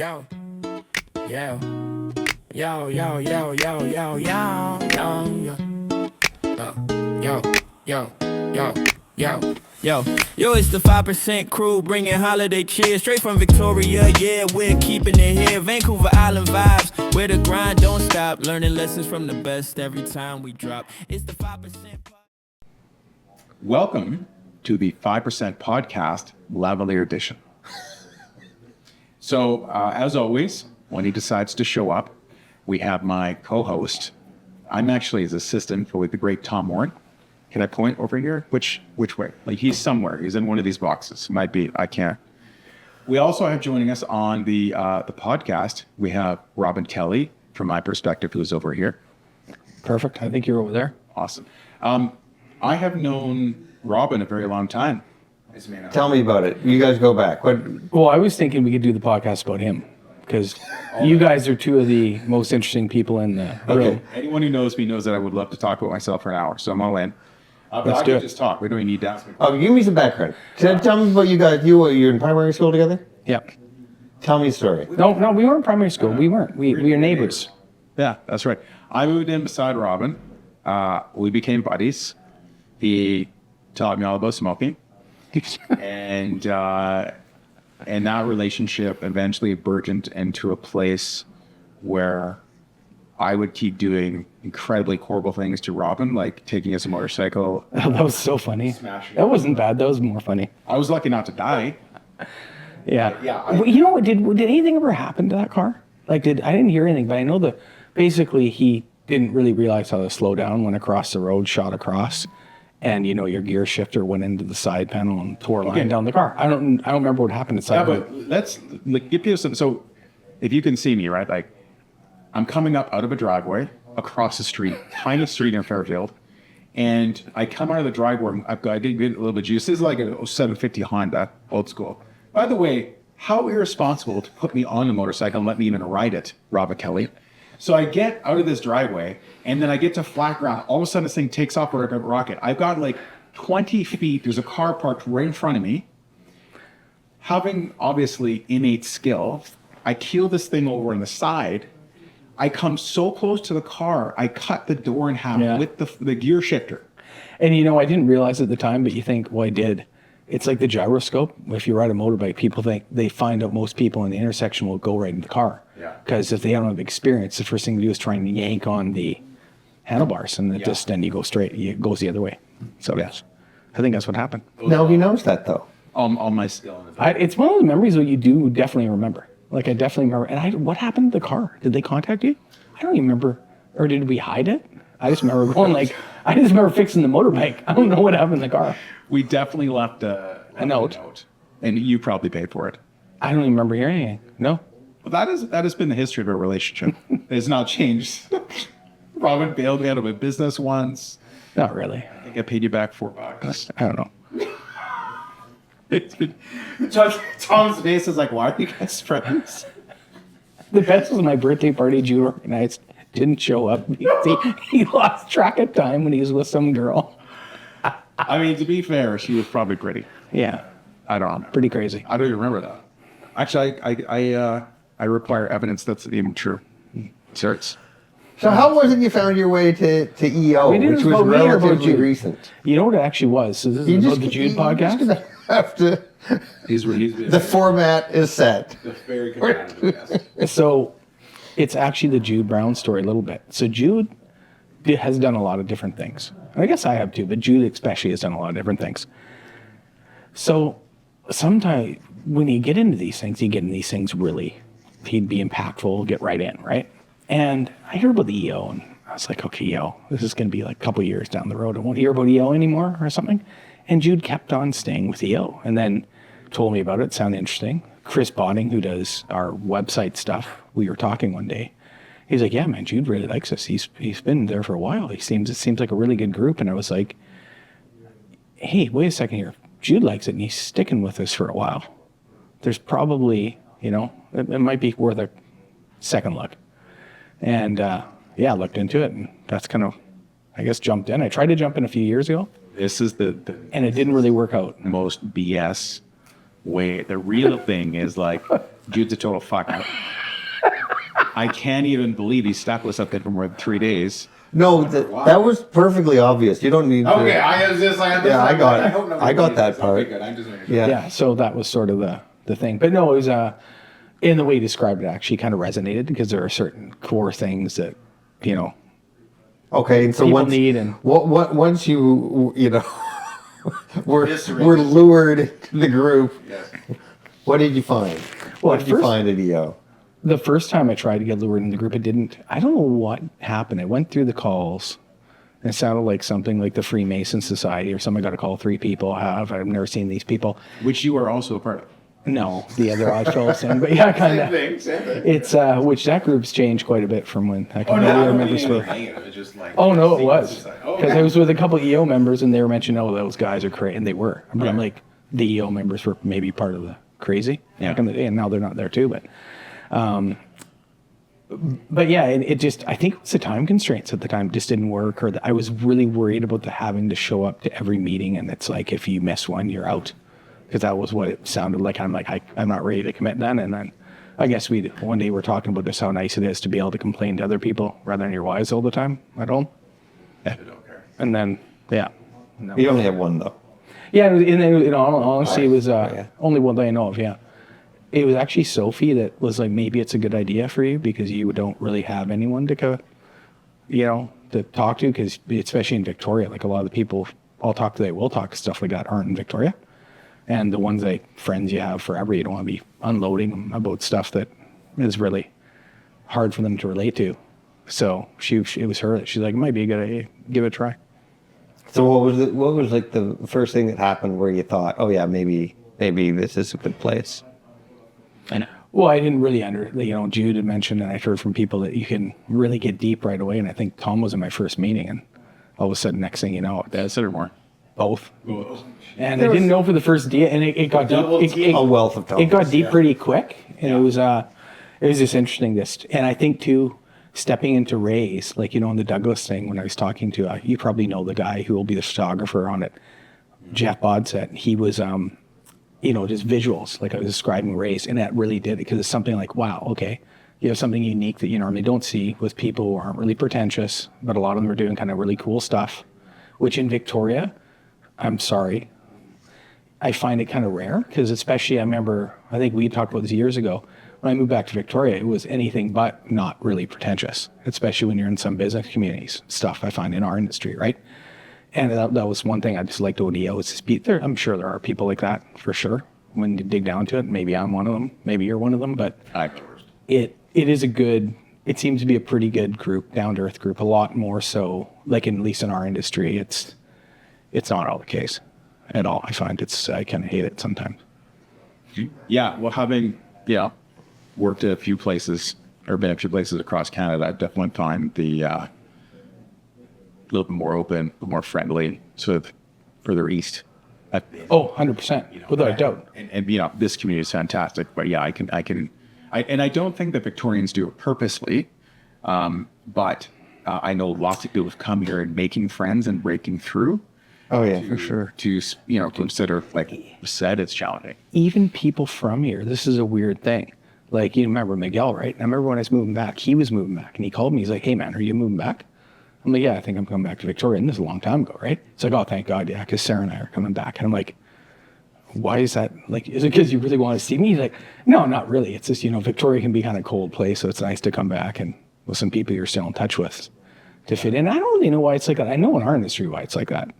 Yo, yo, yo, yo, yo, yo, yo, yo, yo, yo, yo, yo, yo. Yo, it's the 5% crew bringing holiday cheer straight from Victoria. Yeah, we're keeping it here. Vancouver Island vibes, where the grind don't stop. Learning lessons from the best every time we drop. It's the 5%. Welcome to the 5% Podcast Lavalier Edition. So, as always, when he decides to show up, we have my co-host. I'm actually his assistant with the great Tom Warren. Can I point over here? Which way? Like, he's somewhere. He's in one of these boxes. Might be. I can't. We also have joining us on the podcast, we have Robin Kelley, from my perspective, who's over here. Perfect. I think you're over there. Awesome. I have known Robin a very long time. Tell me about it. You guys go back. Well, I was thinking we could do the podcast about him because you guys are two of the most interesting people in the room. Anyone who knows me knows that I would love to talk about myself for an hour, so I'm all in. But Let's I do can it. just talk. We don't even need to ask me. Oh, give me some background. Tell me about you guys. You're in primary school together? Yeah. Tell me a story. No, we weren't in primary school. We weren't. We were neighbors. Yeah, that's right. I moved in beside Robin. We became buddies. He taught me all about smoking. and that relationship eventually burgeoned into a place where I would keep doing incredibly horrible things to Robin, like taking his motorcycle. That was so funny. Smashing. That wasn't bad. That was more funny. I was lucky not to die. Yeah. Yeah, Well, you know what? Did anything ever happen to that car? Like, I didn't hear anything, but I know basically he didn't really realize how to slow down, went across the road, shot across. And your gear shifter went into the side panel and tore a line down the car. I don't remember what happened inside. Yeah, but let's give you some. So, if you can see me, right? Like, I'm coming up out of a driveway across the street, tiny street in Fairfield, and I come out of the driveway. I did get a little bit of juice. This is like a 750 Honda, old school. By the way, how irresponsible to put me on a motorcycle and let me even ride it, Robin Kelley. So I get out of this driveway, and then I get to flat ground. All of a sudden, this thing takes off like a rocket. I've got like 20 feet. There's a car parked right in front of me. Having, obviously, innate skill, I keel this thing over on the side. I come so close to the car, I cut the door in half with the gear shifter. And I didn't realize at the time, but you think, well, I did. It's like the gyroscope. If you ride a motorbike, people think they find out most people in the intersection will go right in the car. Yeah. Because if they don't have experience, the first thing to do is try and yank on the handlebars, and then you go straight. It goes the other way. So yes, I think that's what happened. Now he knows that though. On my skill. It's one of those memories that you do definitely remember. Like I definitely remember. And what happened to the car? Did they contact you? I don't even remember. Or did we hide it? I just remember going I just remember fixing the motorbike. I don't know what happened to the car. We definitely left a note. And you probably paid for it. I don't even remember hearing anything. No. Well, that has been the history of our relationship. It's not changed. Robin bailed me out of a business once. Not really. I think I paid you back $4. I don't know. It's been, Tom's face is like, why are you guys friends? The best was my birthday party Jude organized. Didn't show up. He lost track of time when he was with some girl. I mean, to be fair, she was probably pretty. Yeah. I don't know. Pretty crazy. I don't even remember that. Actually, I require evidence that's even true. Certs. So how was it you found your way to EO, which was relatively recent? You know what it actually was? So this is about the Jude podcast? Have to, the format is set. Very competitive. So it's actually the Jude Brown story a little bit. So Jude has done a lot of different things. I guess I have too, but Jude especially has done a lot of different things. So sometimes when you get into these things, really, he'd be impactful, get right in, right? And I heard about the EO, and I was like, okay, EO, this is going to be like a couple years down the road. I won't hear about EO anymore or something. And Jude kept on staying with EO and then told me about it. It sounded interesting. Chris Botting, who does our website stuff, we were talking one day. He's like, yeah, man, Jude really likes us. He's been there for a while. It seems like a really good group. And I was like, hey, wait a second here. Jude likes it, and he's sticking with us for a while. There's probably, it might be worth a second look. And I looked into it, and that's kind of, I guess, jumped in. I tried to jump in a few years ago. This is the and it didn't really work out. most BS wait, the real thing is like, Jude's a total fuck up. I can't even believe he stuck with something for more than 3 days. No, that was perfectly obvious. You don't need to. Okay, I was just like, Yeah, I got it. hope nobody I got sees that this. part. Okay, good. I'm just making sure. Yeah. Yeah, so that was sort of the thing. But no, it was in the way you described it actually kind of resonated because there are certain core things that, you know, Okay, and so people once need and once you know were lured to the group, Yes. what did you find? Well, What at did you first- find at EO? the first time I tried to get lured in the group, it didn't. I don't know what happened. I went through the calls. And it sounded like something like the Freemason Society or something. I got to call 3 people. I've never seen these people. Which you are also a part of. No, the other Oddfellows thing. But yeah, kind of. Same thing. It's which that group's changed quite a bit from when I can Oh, no, I don't remember. mean For, anything. It was just like. oh no, it secret was society. because I was with a couple EO members and they were mentioning, oh, those guys are crazy, and they were. But I'm like, the EO members were maybe part of the crazy back in the day, and now they're not there too. But yeah, it just, I think it was the time constraints at the time just didn't work, or I was really worried about the having to show up to every meeting, and it's like if you miss one, you're out, because that was what it sounded like. I'm like, I'm not ready to commit then. And then I guess one day we're talking about just how nice it is to be able to complain to other people rather than your wives all the time at home. I don't care. And then, yeah. No. You only have one though. Yeah, in all honesty, it was only one that I know of, yeah. It was actually Sophie that was like, maybe it's a good idea for you because you don't really have anyone to to talk to, because especially in Victoria, like a lot of the people I'll talk to, they will talk stuff like that aren't in Victoria. And the ones friends you have forever, you don't want to be unloading them about stuff that is really hard for them to relate to. So it was her that she's like, it might be a good idea, give it a try. So what was like the first thing that happened where you thought, oh yeah, maybe this is a good place? Well, I didn't really Jude had mentioned, and I've heard from people that you can really get deep right away. And I think Tom was in my first meeting, and all of a sudden, next thing you know, That's it or more. both. And I didn't know for the first day, and it got deep. A wealth of It got topics. deep pretty quick, and it was just interesting. And I think too, stepping into Ray's, like in the Douglas thing, when I was talking to you probably know the guy who will be the photographer on it, Jeff Bodset. He was just visuals, like I was describing Ray's, and that really did it, because it's something like, wow, okay, you have something unique that you normally don't see with people who aren't really pretentious, but a lot of them are doing kind of really cool stuff, which in Victoria, I'm sorry, I find it kind of rare, because especially I think we talked about this years ago, when I moved back to Victoria, it was anything but not really pretentious, especially when you're in some business communities, stuff I find in our industry, right? And that was one thing I just liked about EO, is there. I'm sure there are people like that for sure. When you dig down to it, maybe I'm one of them, maybe you're one of them, but it is it seems to be a pretty good group, down to earth group, a lot more so, like at least in our industry, it's not all the case at all. I find I kind of hate it sometimes. Yeah, well, having worked at a few places or been a few places across Canada, I definitely find the a little bit more open, a little more friendly, sort of further east. Oh, 100%, without a doubt. And this community is fantastic. But yeah, I don't think that Victorians do it purposely, but I know lots of people have come here and making friends and breaking through. Oh yeah, for sure. To consider, like you said, it's challenging. Even people from here, this is a weird thing. Like, you remember Miguel, right? I remember when I was moving back, he was moving back, and he called me. He's like, hey man, are you moving back? I'm like, yeah, I think I'm coming back to Victoria. And this is a long time ago, right? It's like, oh, thank God, yeah, because Sarah and I are coming back. And I'm like, why is that? Like, is it because you really want to see me? He's like, no, not really. It's just, Victoria can be kind of a cold place, so it's nice to come back and with some people you're still in touch with to fit in. I don't really know why it's like that. I know in our industry why it's like that.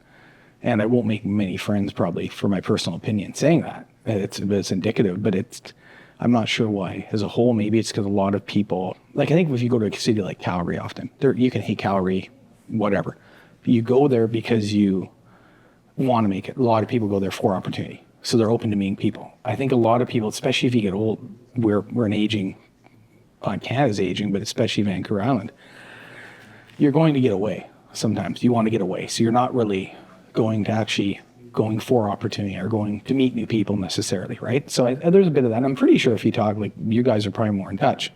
And I won't make many friends, probably, for my personal opinion, saying that. It's indicative, but I'm not sure why. As a whole, maybe it's because a lot of people, like I think if you go to a city like Calgary often, you can hate Calgary, whatever. You go there because you want to make it. A lot of people go there for opportunity. So they're open to meeting people. I think a lot of people, especially if you get old, we're an aging, Canada's aging, but especially Vancouver Island, you're going to get away sometimes. You want to get away. So you're not really going for opportunity or going to meet new people necessarily, right? So there's a bit of that. I'm pretty sure if you talk, like you guys are probably more in touch.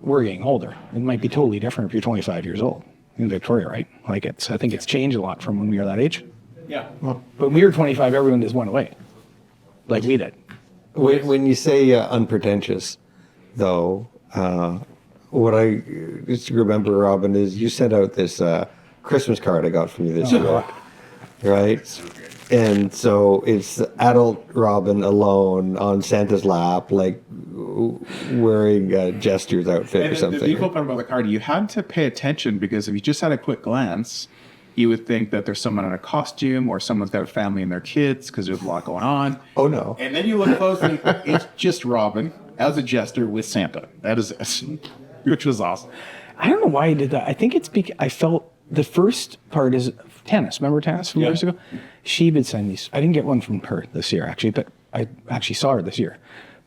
We're getting older. It might be totally different if you're 25 years old in Victoria, right? Like I think it's changed a lot from when we were that age. Yeah. But when we were 25, everyone just went away, like we did. When you say unpretentious, though, what I just remember, Robin, is you sent out this Christmas card I got from you this year, right? And so it's adult Robin alone on Santa's lap, like wearing a Jester's outfit or And the something. beautiful part about the card, you had to pay attention because if you just had a quick glance, you would think that there's someone in a costume or someone's got a family and their kids because there's a lot going on. Oh, no. And then you look closely, it's just Robin as a jester with Santa. That is it, which was awesome. I don't know why I did that. I think it's because I felt the first part is tennis. Remember tennis from years ago? She would send these. I didn't get one from her this year, actually, but I actually saw her this year.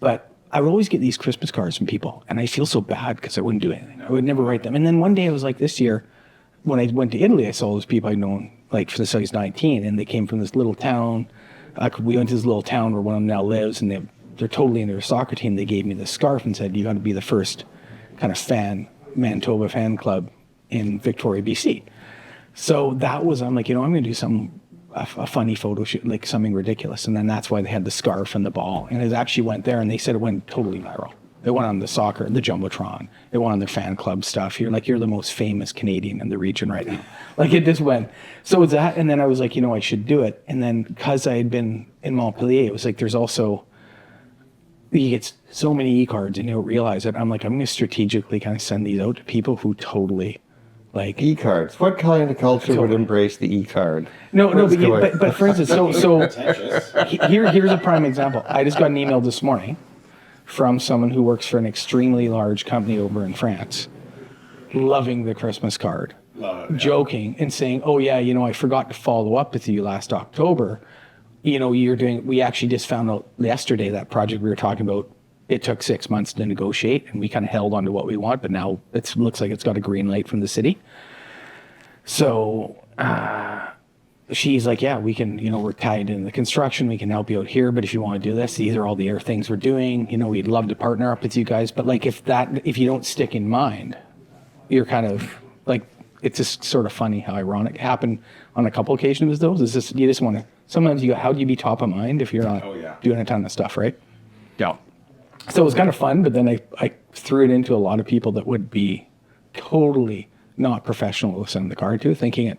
But I would always get these Christmas cards from people, and I feel so bad because I wouldn't do anything. I would never write them. And then one day I was like, this year, when I went to Italy, I saw those people I'd known like since I was 19, and they came from this little town. We went to this little town where one of them now lives, and they're totally into their soccer team. They gave me this scarf and said, you got to be the first kind of Manitoba fan club in Victoria, BC. So that was, I'm like, I'm going to do something, a funny photo shoot, like something ridiculous. And then that's why they had the scarf and the ball. And it actually went there, and they said it went totally viral. It went on the soccer, the Jumbotron. It went on their fan club stuff. You're the most famous Canadian in the region right now. Like it just went. So it's that, and then I was like, I should do it. And then because I had been in Montpellier, it was like there's also, you get so many e-cards and you don't realize it. I'm like, I'm going to strategically kind of send these out to people who totally like E-cards. What kind of culture would embrace the e-card? No, What's but for instance, here's a prime example. I just got an email this morning from someone who works for an extremely large company over in France, loving the Christmas card, joking and saying, "Oh yeah, I forgot to follow up with you last October. We actually just found out yesterday that project we were talking about, it took 6 months to negotiate, and we kind of held on to what we want, but now it looks like it's got a green light from the city." So she's like, "Yeah, we can, we're tied in the construction. We can help you out here, but if you want to do this, these are all the other things we're doing. We'd love to partner up with you guys. But like, if you don't stick in mind, you're kind of like, it's just sort of funny how ironic it happened on a couple occasions with those. It's just, you just want to, sometimes you go, how do you be top of mind if you're not doing a ton of stuff, right? Yeah. So it was kind of fun, but then I threw it into a lot of people that would be totally not professional to send the card to, thinking it,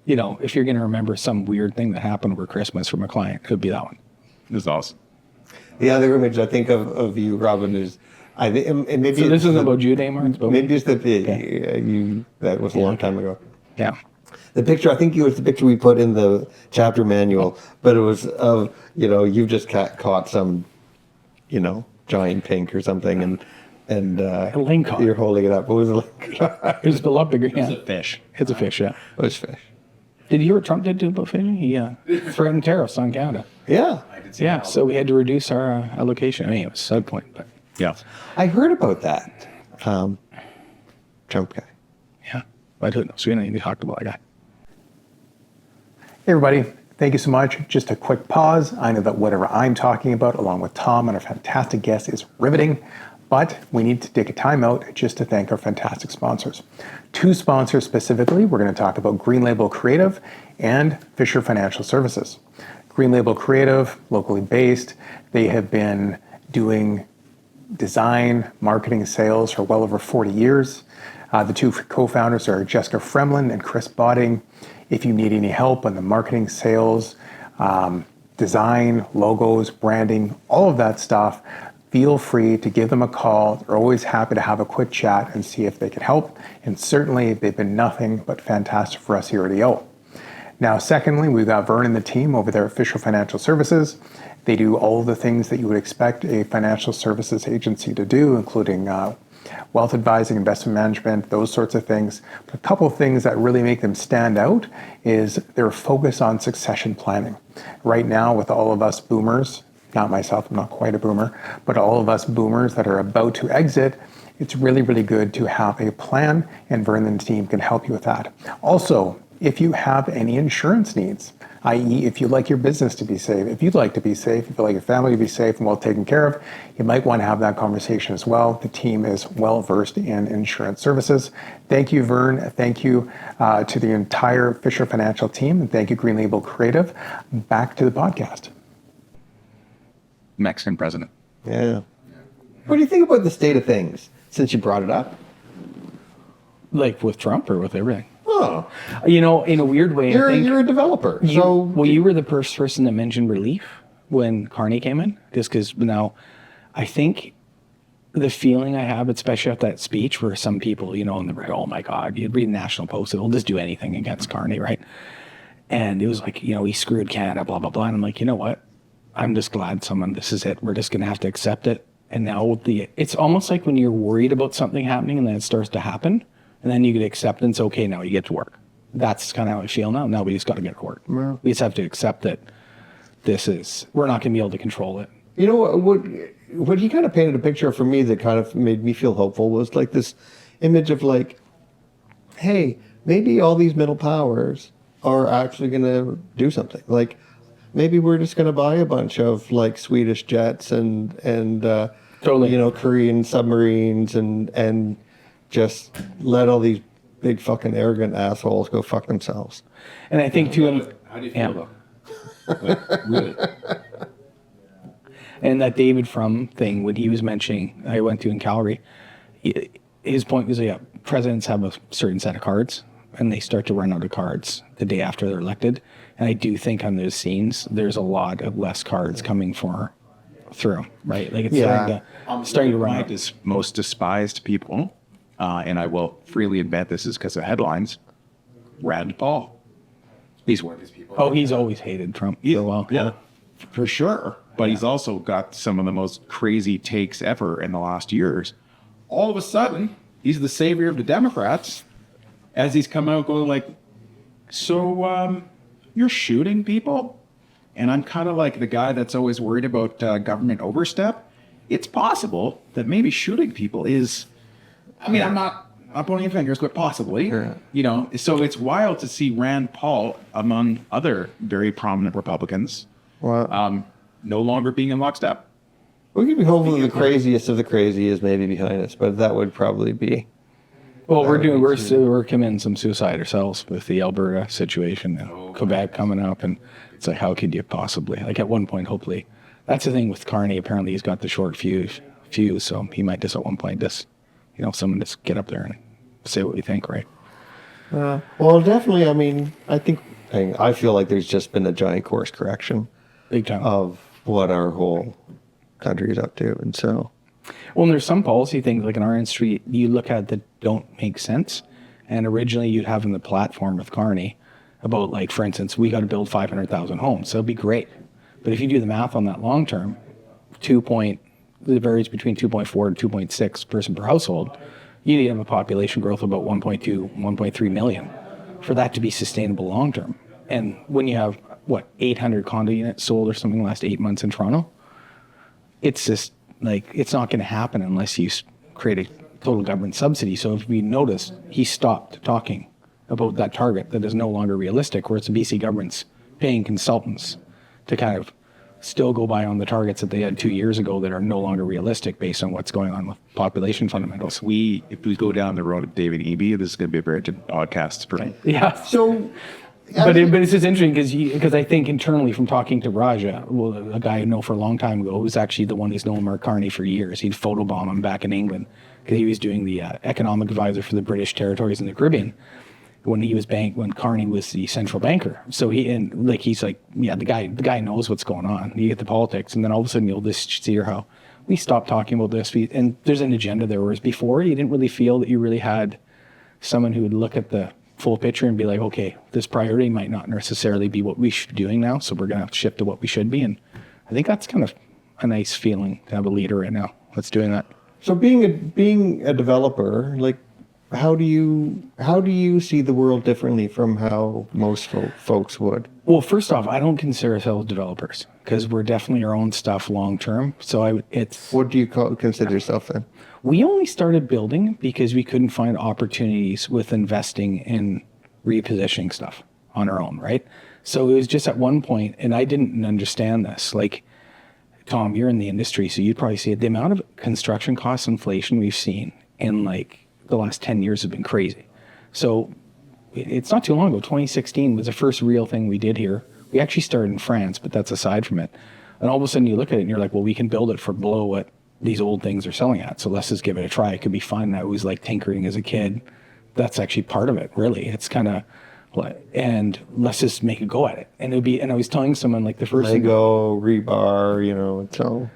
if you're going to remember some weird thing that happened over Christmas from a client, it could be that one. It was awesome. The other image I think of you, Robin, is and maybe So this isn't about Jude anymore? It's about maybe it's you. That was a long time ago. Yeah. The picture, I think it was the picture we put in the chapter manual, but it was of you've just caught some, giant pink or something, and A lingcod. you're holding it up. What was the lingcod? It was a lot bigger. Yeah. It's a fish. It's a fish, yeah. It was fish. Did you hear what Trump did to about fishing? He threatened tariffs on Canada. Yeah, Yeah, so we had to reduce our allocation. I mean, it was a side point, but Yeah. I heard about that. Trump guy. yeah. But who knows? We didn't even talk about that guy. Hey everybody, thank you so much. Just a quick pause. I know that whatever I'm talking about, along with Tom and our fantastic guest, is riveting, but we need to take a time out just to thank our fantastic sponsors. Two sponsors specifically, we're going to talk about Green Label Creative and Fischer Financial Services. Green Label Creative, locally based, they have been doing design, marketing, sales for well over 40 years. The two co-founders are Jessica Fremlin and Chris Botting. If you need any help on the marketing, sales, design, logos, branding, all of that stuff, feel free to give them a call. They're always happy to have a quick chat and see if they can help. And certainly they've been nothing but fantastic for us here at EO. Now, secondly, we've got Vern and the team over there at Fischer Financial Services. They do all the things that you would expect a financial services agency to do, including wealth advising, investment management, those sorts of things. But a couple of things that really make them stand out is their focus on succession planning. Right now, with all of us boomers, not myself, I'm not quite a boomer, but all of us boomers that are about to exit, it's really, really good to have a plan, and Vern and the team can help you with that. Also, if you have any insurance needs, i.e. if you'd like your business to be safe, if you'd like to be safe, if you'd like your family to be safe and well taken care of, you might want to have that conversation as well. The team is well versed in insurance services. Thank you, Vern. Thank you to the entire Fischer Financial team. And thank you, Green Label Creative. Back to the podcast. Mexican president. Yeah. What do you think about the state of things, since you brought it up? Like with Trump or with everything? Oh, You know, in a weird way, I think you're a developer. you were the first person that mentioned relief when Carney came in, just because now I think the feeling I have, especially after that speech where some people, you know, and they were, oh my God, you'd read National Post, they'll just do anything against Carney, right? And it was like, you know, he screwed Canada, blah, blah, blah. And I'm like, you know what? I'm just glad this is it. We're just going to have to accept it. And now it's almost like when you're worried about something happening and then it starts to happen, and then you get acceptance, okay, now you get to work. That's kind of how I feel now. Now we just got to get to work. Well, We just have to accept that we're not going to be able to control it. you know what he kind of painted a picture for me that kind of made me feel hopeful was like this image of like, hey, maybe all these middle powers are actually going to do something. Like, maybe we're just going to buy a bunch of like Swedish jets and Totally. you know, Korean submarines and just let all these big fucking arrogant assholes go fuck themselves. And I think too, How do you yeah. feel though? Really? And that David Frum thing, when he was mentioning, I went to in Calgary, his point was, yeah, presidents have a certain set of cards, and they start to run out of cards the day after they're elected. And I do think on those scenes, there's a lot of less cards coming through, right? Like it's starting to run My out. most despised people, and I will freely admit this is because of headlines, Rand Paul. He's one of these people. Oh, he's always hated Trump for a while. Yeah, for sure. But he's also got some of the most crazy takes ever in the last years. All of a sudden, he's the savior of the Democrats as he's come out going like, so you're shooting people? And I'm kind of like the guy that's always worried about government overstep. It's possible that maybe shooting people is, I mean, I'm not pointing fingers, but possibly, you know. So it's wild to see Rand Paul, among other very prominent Republicans, Well, no longer being in lockstep. we could be hopeful that the craziest of the crazy is maybe behind us, but that would probably be. Well, we're committing some suicide ourselves with the Alberta situation and Quebec coming up, and it's like, how could you possibly? Like at one point, hopefully, that's the thing with Carney. Apparently, he's got the short fuse, so he might just at one point just, you know, someone just get up there and say what we think, right? Well, definitely. I mean, I feel like there's just been a giant course correction Big time. of what our whole country is up to, and so. Well, and there's some policy things like in our industry you look at that don't make sense. And originally you'd have in the platform with Carney about, like, for instance, we got to build 500,000 homes. So it'd be great. But if you do the math on that long term, it varies between 2.4 and 2.6 person per household. You need to have a population growth of about 1.2, 1.3 million for that to be sustainable long term. And when you have, 800 condo units sold or something in the last 8 months in Toronto, it's just like, it's not going to happen unless you create a total government subsidy. So if we notice, he stopped talking about that target that is no longer realistic, whereas the BC government's paying consultants to kind of still go by on the targets that they had 2 years ago that are no longer realistic based on what's going on with population fundamentals. If we go down the road of David Eby, this is going to be a very good podcast for me. Yeah. So, But it's just interesting because I think internally from talking to Raja, well, a guy I know for a long time ago, who's actually the one who's known Mark Carney for years. He'd photobomb him back in England because he was doing the economic advisor for the British territories in the Caribbean when Carney was the central banker. So he's like, yeah, the guy knows what's going on. You get the politics, and then all of a sudden you'll just see how we stopped talking about this. And there's an agenda there, whereas before you didn't really feel that you really had someone who would look at the full picture and be like, okay, this priority might not necessarily be what we should be doing now, so we're going to have to shift to what we should be. And I think that's kind of a nice feeling to have a leader right now that's doing that. So being a developer, like, how do you see the world differently from how most folks would? Well, first off, I don't consider ourselves developers because we're definitely our own stuff long term. So What do you consider yourself then? we only started building because we couldn't find opportunities with investing in repositioning stuff on our own, right? So it was just at one point, and I didn't understand this. Like, Tom, you're in the industry, so you'd probably see it. The amount of construction cost inflation we've seen in like the last 10 years has been crazy. So it's not too long ago. 2016 was the first real thing we did here. We actually started in France, but that's aside from it. And all of a sudden you look at it and you're like, well, we can build it for below what these old things are selling at. So let's just give it a try. It could be fun. I always like tinkering as a kid. That's actually part of it, really. It's kind of, and let's just make a go at it. And it would be, and I was telling someone like the first thing. Lego, rebar, you know, so.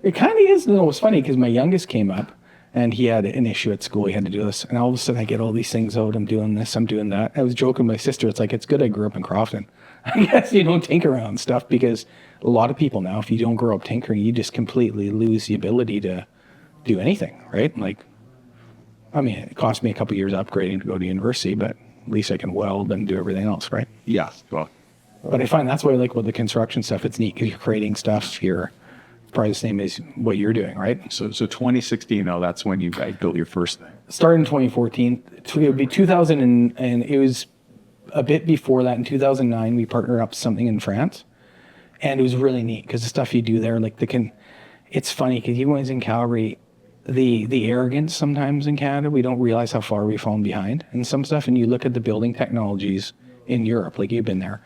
It kind of is. No, it was funny because my youngest came up and he had an issue at school. He had to do this. And all of a sudden I get all these things out. I'm doing this, I'm doing that. I was joking with my sister. It's like, it's good I grew up in Crofton. I guess you don't tinker around stuff because a lot of people now, if you don't grow up tinkering, you just completely lose the ability to do anything, right? Like, I mean, it cost me a couple years upgrading to go to university, but at least I can weld and do everything else, right? Yes. Well, But I find that's what I like with the construction stuff. It's neat because you're creating stuff. You're probably the same as what you're doing, right? so 2016 though, that's when you guys built your first thing. Started in 2014. It would be 2000 and it was a bit before that. In 2009, we partnered up something in France, and it was really neat because the stuff you do there, like it's funny because even when I was in Calgary, the arrogance sometimes in Canada, we don't realize how far we've fallen behind in some stuff. And you look at the building technologies in Europe, like you've been there,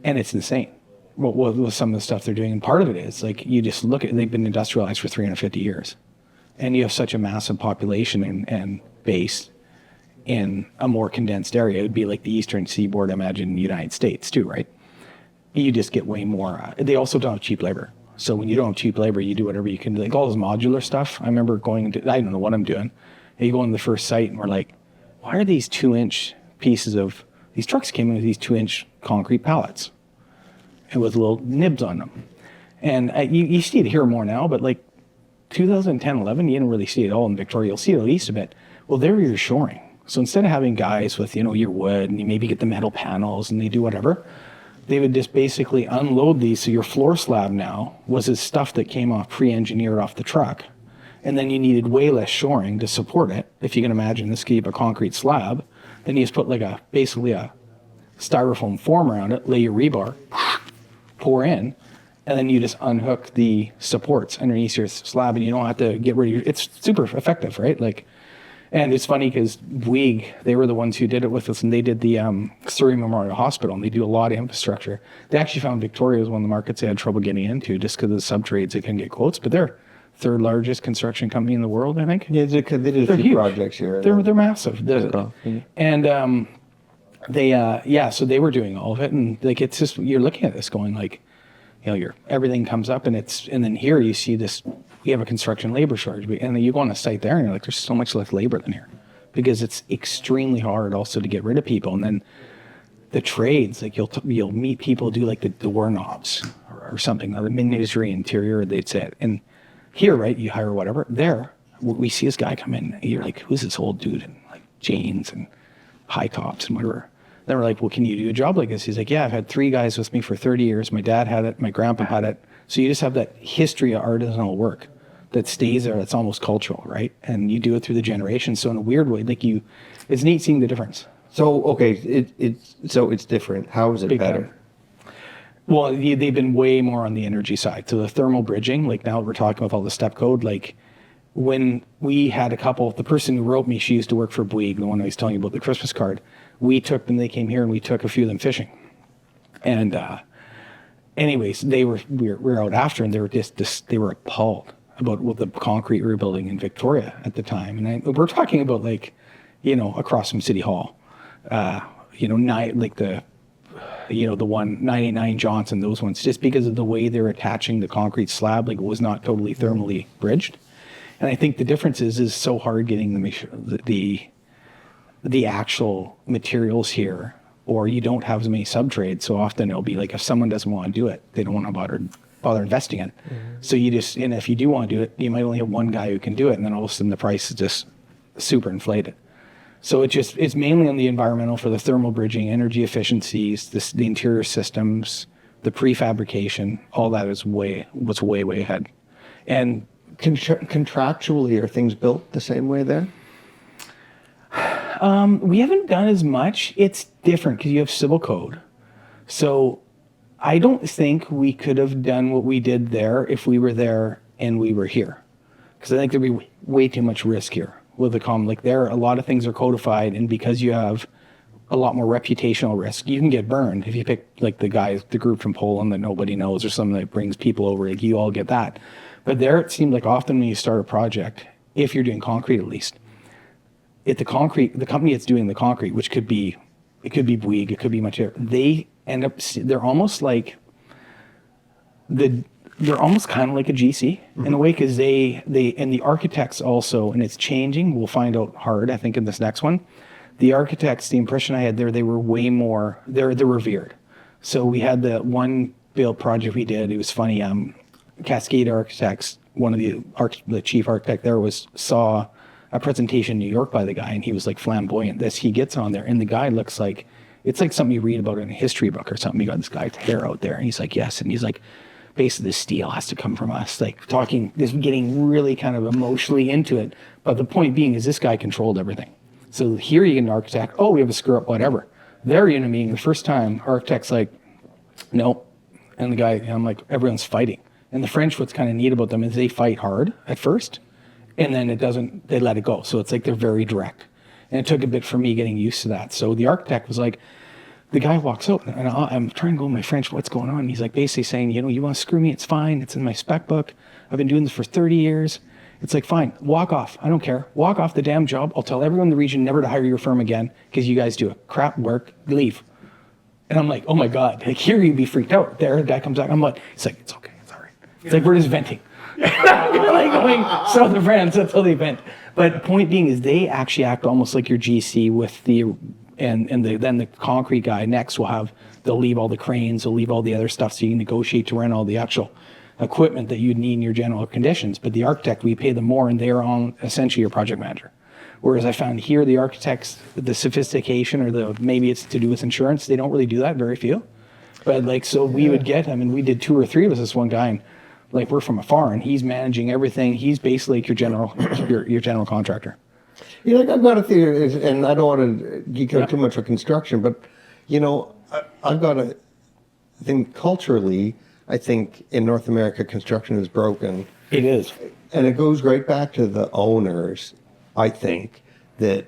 and it's insane. What some of the stuff they're doing, and part of it is like you just look at, they've been industrialized for 350 years, and you have such a massive population and base in a more condensed area. It would be like the Eastern Seaboard, imagine the United States too, right? You just get way more. They also don't have cheap labor. So when you don't have cheap labor, you do whatever you can do. Like all this modular stuff. I remember going to, I don't know what I'm doing. And you go on the first site and we're like, why are these 2-inch pieces of, these trucks came in with these 2-inch concrete pallets and with little nibs on them. And you see it here more now, but like 2010, 11, you didn't really see it all in Victoria. You'll see it at least a bit. Well, there you're shoring. So instead of having guys with, you know, your wood and you maybe get the metal panels and they do whatever, they would just basically unload these. So your floor slab now was this stuff that came off pre-engineered off the truck. And then you needed way less shoring to support it. If you can imagine this, keep a concrete slab, then you just put like basically a styrofoam form around it, lay your rebar, pour in, and then you just unhook the supports underneath your slab and you don't have to get rid of it's super effective, right? Like, and it's funny because Bouygues, they were the ones who did it with us, and they did the Surrey Memorial Hospital, and they do a lot of infrastructure. They actually found Victoria was one of the markets they had trouble getting into just because of the subtrades. They couldn't get quotes, but they're third largest construction company in the world, I think. Yeah, they did a few huge. projects here. They're massive. Yeah. And so they were doing all of it, and like it's just you're looking at this going like, you know, everything comes up, and then here you see this. We have a construction labor shortage, and then you go on a site there, and you're like, there's so much less labor than here, because it's extremely hard also to get rid of people. And then the trades, like you'll meet people who do like the doorknobs or something, the miniature interior, they'd say. And here, right, you hire whatever. There, we see this guy come in, and you're like, who's this old dude in like jeans and high tops and whatever. Then we're like, well, can you do a job like this? He's like, yeah, I've had 3 guys with me for 30 years. My dad had it, my grandpa had it. So you just have that history of artisanal work that stays there. That's almost cultural, right? And you do it through the generations. So in a weird way, like it's neat seeing the difference. So okay, it's different. How is it Big better? time. Well, they've been way more on the energy side. So the thermal bridging, like now we're talking about all the step code. Like when we had a couple, the person who wrote me, she used to work for Bouygues, the one I was telling you about the Christmas card. We took them, they came here and we took a few of them fishing. And anyways, we were out after, and they were they were appalled about what the concrete we were building in Victoria at the time. And we're talking about like, you know, across from City Hall, you know, the 989 Johnson, those ones, just because of the way they're attaching the concrete slab, like it was not totally thermally bridged. And I think the difference is so hard getting the actual materials here, or you don't have as many subtrades. So often it'll be like if someone doesn't want to do it, they don't want to bother investing in it. Mm-hmm. So and if you do want to do it, you might only have one guy who can do it, and then all of a sudden the price is just super inflated. So it's mainly on the environmental for the thermal bridging, energy efficiencies, the interior systems, the prefabrication, all that is way ahead. And Contractually, are things built the same way there? we haven't done as much. It's different because you have civil code. So I don't think we could have done what we did there if we were there and we were here. Because I think there'd be way too much risk here with the like there, a lot of things are codified, and because you have a lot more reputational risk. You can get burned if you pick like the group from Poland that nobody knows, or something that brings people over. Like you all get that. But there, it seemed like often when you start a project, if you're doing concrete at least, the company that's doing the concrete, which could be Bouygues, it could be much, they end up, they're almost like they're almost kind of like a GC in a way, because they and the architects also, and it's changing. We'll find out hard, I think, in this next one. The architects, the impression I had there, they were way more, they're revered. So we had the one build project we did. It was funny. Cascade Architects, one of the chief architect there saw a presentation in New York by the guy, and he was like flamboyant. He gets on there, and the guy looks like, it's like something you read about in a history book or something. You got this guy's hair out there, and he's like, yes, and he's like, basically the steel has to come from us, like talking, this getting really kind of emotionally into it. But the point being is this guy controlled everything. So here you get an architect, oh, we have a screw up, whatever. There you're in a meeting, the first time, architect's like, no. And the guy, I'm like, everyone's fighting. And the French, what's kind of neat about them is they fight hard at first, and then they let it go. So it's like they're very direct. And it took a bit for me getting used to that. So the architect was like, the guy walks out, and I'm trying to go in my French, what's going on? And he's like basically saying, you want to screw me, it's fine. It's in my spec book. I've been doing this for 30 years. It's like, fine, walk off. I don't care. Walk off the damn job. I'll tell everyone in the region never to hire your firm again because you guys do a crap work. Leave. And I'm like, oh my God. Like, here you'd be freaked out. There, the guy comes back. I'm like, it's like, it's okay. It's all right. It's like, we're just venting. You're like going south of France. That's how they vent. But point being is they actually act almost like your GC with then the concrete guy next they'll leave all the cranes, they'll leave all the other stuff so you can negotiate to rent all the actual equipment that you'd need in your general conditions. But the architect, we pay them more, and they're on essentially your project manager. Whereas I found here, the architects, the sophistication, or maybe it's to do with insurance, they don't really do that, very few. But like, so we would get, we did 2 or 3 of us, this one guy, and like we're from afar, and he's managing everything. He's basically like your general contractor. I've got a theory, and I don't want to geek out too much for construction, but, I've got a think culturally, I think in North America, construction is broken. It is. And it goes right back to the owners, I think, that,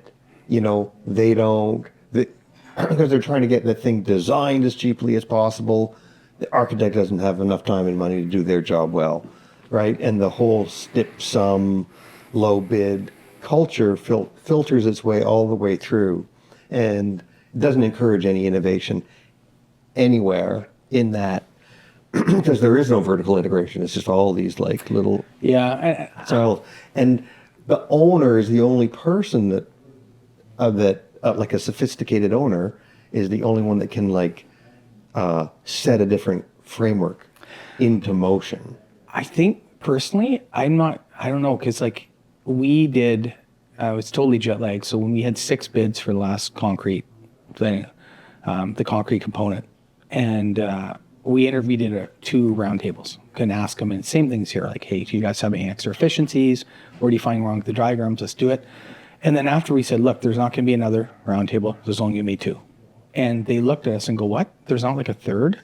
they don't, because they're trying to get the thing designed as cheaply as possible. The architect doesn't have enough time and money to do their job well, right? And the whole stip sum, low bid culture filters its way all the way through, and doesn't encourage any innovation anywhere in that, because there is no vertical integration. It's just all these like little styles, and the owner is the only person that like a sophisticated owner is the only one that can set a different framework into motion. I think personally, I don't know, because like we did, I was totally jet lagged. So when we had 6 bids for the last concrete thing, the concrete component, and we did 2 roundtables, couldn't ask them, and same things here, like, hey, do you guys have any extra efficiencies? What do you find wrong with the diagrams? Let's do it. And then after we said, look, there's not going to be another roundtable, there's only going to be 2. And they looked at us and go, what? There's not like a third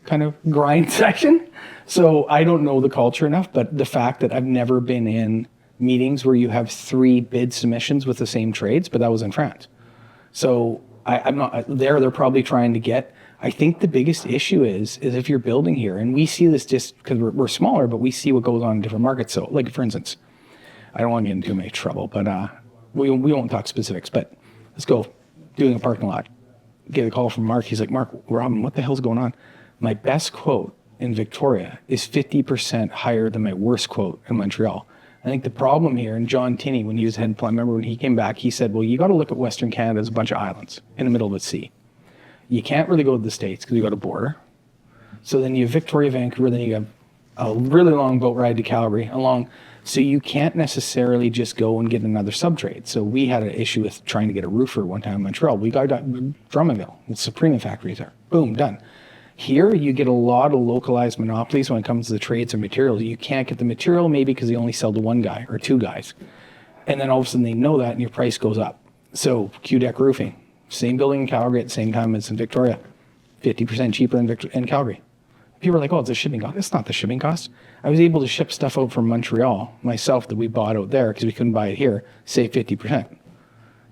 kind of grind section? So I don't know the culture enough, but the fact that I've never been in meetings where you have 3 bid submissions with the same trades, but that was in France. So I'm not there. They're probably trying to get, I think the biggest issue is if you're building here, and we see this just because we're smaller, but we see what goes on in different markets. So like, for instance, I don't want to get into too much trouble, but we won't talk specifics, but let's go doing a parking lot. Get a call from Mark. He's like, Mark, Robin, what the hell's going on? My best quote in Victoria is 50% higher than my worst quote in Montreal. I think the problem here, and John Tinney, when he was head plan, I remember when he came back, he said, well, you got to look at Western Canada as a bunch of islands in the middle of the sea. You can't really go to the States because you got a border. So then you have Victoria, Vancouver, then you have a really long boat ride to Calgary along. So you can't necessarily just go and get another subtrade. So we had an issue with trying to get a roofer one time in Montreal. We got Drummondville, the Suprema factories there. Boom, done. Here, you get a lot of localized monopolies when it comes to the trades and materials. You can't get the material maybe because they only sell to 1 guy or 2 guys. And then all of a sudden they know that and your price goes up. So Q-Deck Roofing, same building in Calgary at the same time as in Victoria, 50% cheaper in Calgary. People are like, oh, it's a shipping cost. It's not the shipping cost. I was able to ship stuff out from Montreal myself that we bought out there because we couldn't buy it here, save 50%.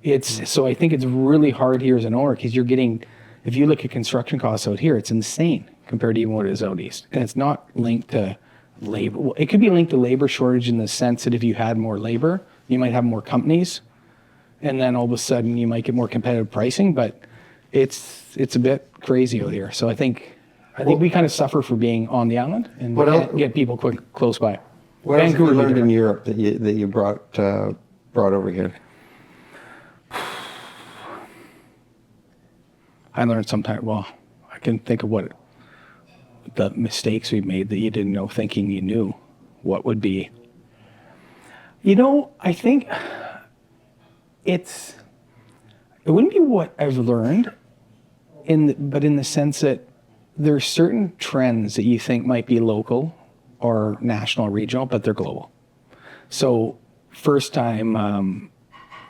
So I think it's really hard here as an owner because you're getting, if you look at construction costs out here, it's insane compared to even what it is out east. And it's not linked to labor. Well, it could be linked to labor shortage in the sense that if you had more labor, you might have more companies, and then all of a sudden you might get more competitive pricing. But it's a bit crazy out here. So I think we kind of suffer for being on the island and get people close by. What else have you learned in different. Europe that you brought over here? I learned sometimes. Well, I can think of what the mistakes we made that you didn't know, thinking you knew what would be. I think it wouldn't be what I've learned, but in the sense that there's certain trends that you think might be local or national or regional, but they're global. So first time,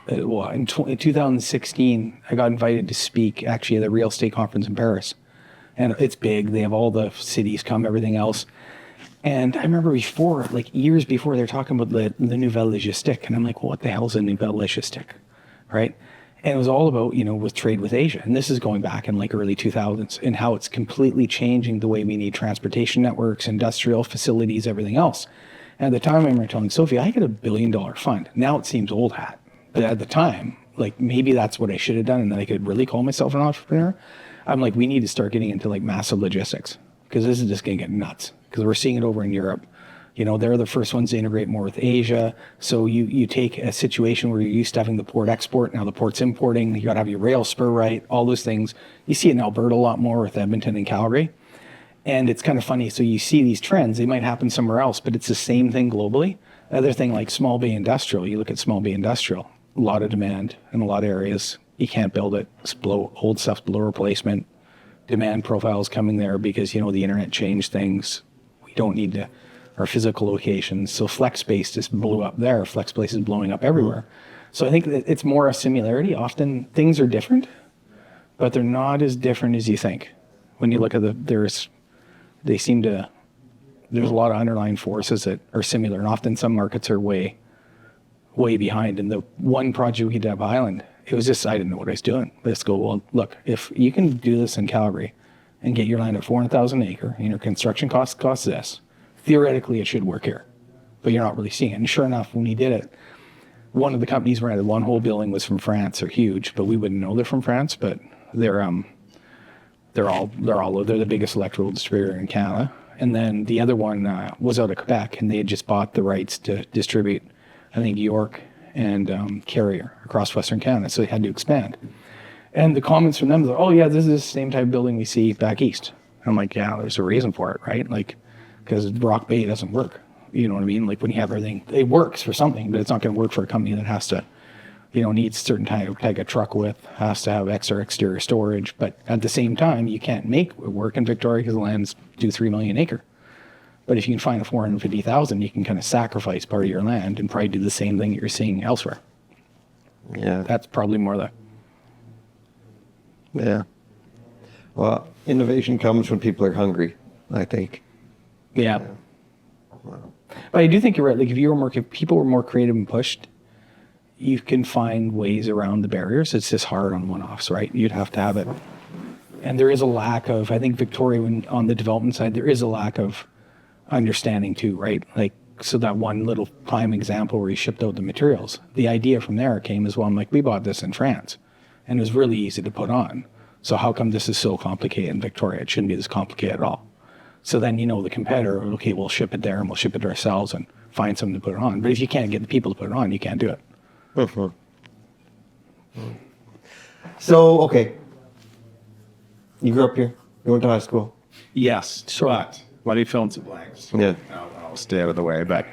in 2016, I got invited to speak actually at the real estate conference in Paris. And it's big. They have all the cities come, everything else. And I remember years before, they're talking about the Nouvelle Logistique. And I'm like, well, what the hell is a Nouvelle Logistique? Right? And it was all about, with trade with Asia. And this is going back in early 2000s and how it's completely changing the way we need transportation networks, industrial facilities, everything else. And at the time, I remember telling Sophie, I got $1 billion fund. Now it seems old hat. But at the time, maybe that's what I should have done and then I could really call myself an entrepreneur. I'm like, we need to start getting into massive logistics because this is just going to get nuts because we're seeing it over in Europe. They're the first ones to integrate more with Asia. So you take a situation where you're used to having the port export, now the port's importing, you got to have your rail spur right, all those things. You see it in Alberta a lot more with Edmonton and Calgary. And it's kind of funny. So you see these trends, they might happen somewhere else, but it's the same thing globally. The other thing like small bay industrial, you look at small bay industrial, a lot of demand in a lot of areas. You can't build it. It's old stuff's below replacement. Demand profiles coming there because, the internet changed things. We don't need our physical locations. So flex space just blew up there. Flex space is blowing up everywhere. So I think that it's more a similarity. Often things are different, but they're not as different as you think. When you look at there's a lot of underlying forces that are similar. And often some markets are way behind. And the one project we did up Island, it was just, I didn't know what I was doing. Let's go, well, look, if you can do this in Calgary and get your land at 400,000 an acre and your construction costs this, theoretically it should work here, but you're not really seeing it. And sure enough, when we did it, one of the companies rented one whole building was from France. They're huge, but we wouldn't know they're from France, but they're the biggest electrical distributor in Canada. And then the other one was out of Quebec, and they had just bought the rights to distribute, I think, York and Carrier across Western Canada, so they had to expand. And the comments from them were, oh yeah, this is the same type of building we see back east. And I'm like, yeah, there's a reason for it, right? Because Rock Bay doesn't work. You know what I mean? When you have everything, it works for something, but it's not going to work for a company that has to, needs certain type of truck width, has to have extra exterior storage. But at the same time, you can't make it work in Victoria because the land's 2-3 million acre. But if you can find a 450,000, you can kind of sacrifice part of your land and probably do the same thing that you're seeing elsewhere. Yeah. That's probably more Yeah. Well, innovation comes when people are hungry, I think. Yeah. Wow. But I do think you're right. If people were more creative and pushed, you can find ways around the barriers. It's just hard on one-offs, right? You'd have to have it. And there is a lack of, I think Victoria, on the development side, there is a lack of understanding too, right? So that one little prime example where he shipped out the materials, the idea from there came as well. I'm like, we bought this in France and it was really easy to put on. So how come this is so complicated in Victoria? It shouldn't be this complicated at all. So then, the competitor, okay, we'll ship it there and we'll ship it ourselves and find something to put it on. But if you can't get the people to put it on, you can't do it. Uh-huh. So, okay. You grew up here? You went to high school? Yes, Sure. but let me fill in some blanks. Yeah. I'll stay out of the way. But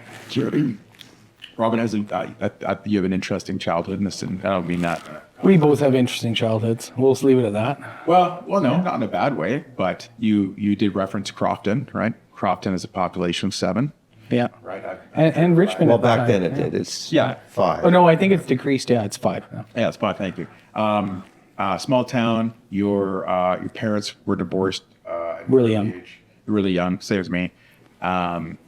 Robin has you have an interesting childhood, and I don't mean that. We both have interesting childhoods. We'll just leave it at that. Well, no, not in a bad way. But you did reference Crofton, right? Crofton has a population of 7. Yeah. Right. And Richmond. Well, at the back time, then it yeah. did. It's Yeah. 5. Oh, no, I think it's decreased. Yeah, it's 5 now. Yeah, it's fine. Thank you. Small town. Your parents were divorced. At an Really early young. age. Really young. Same as me.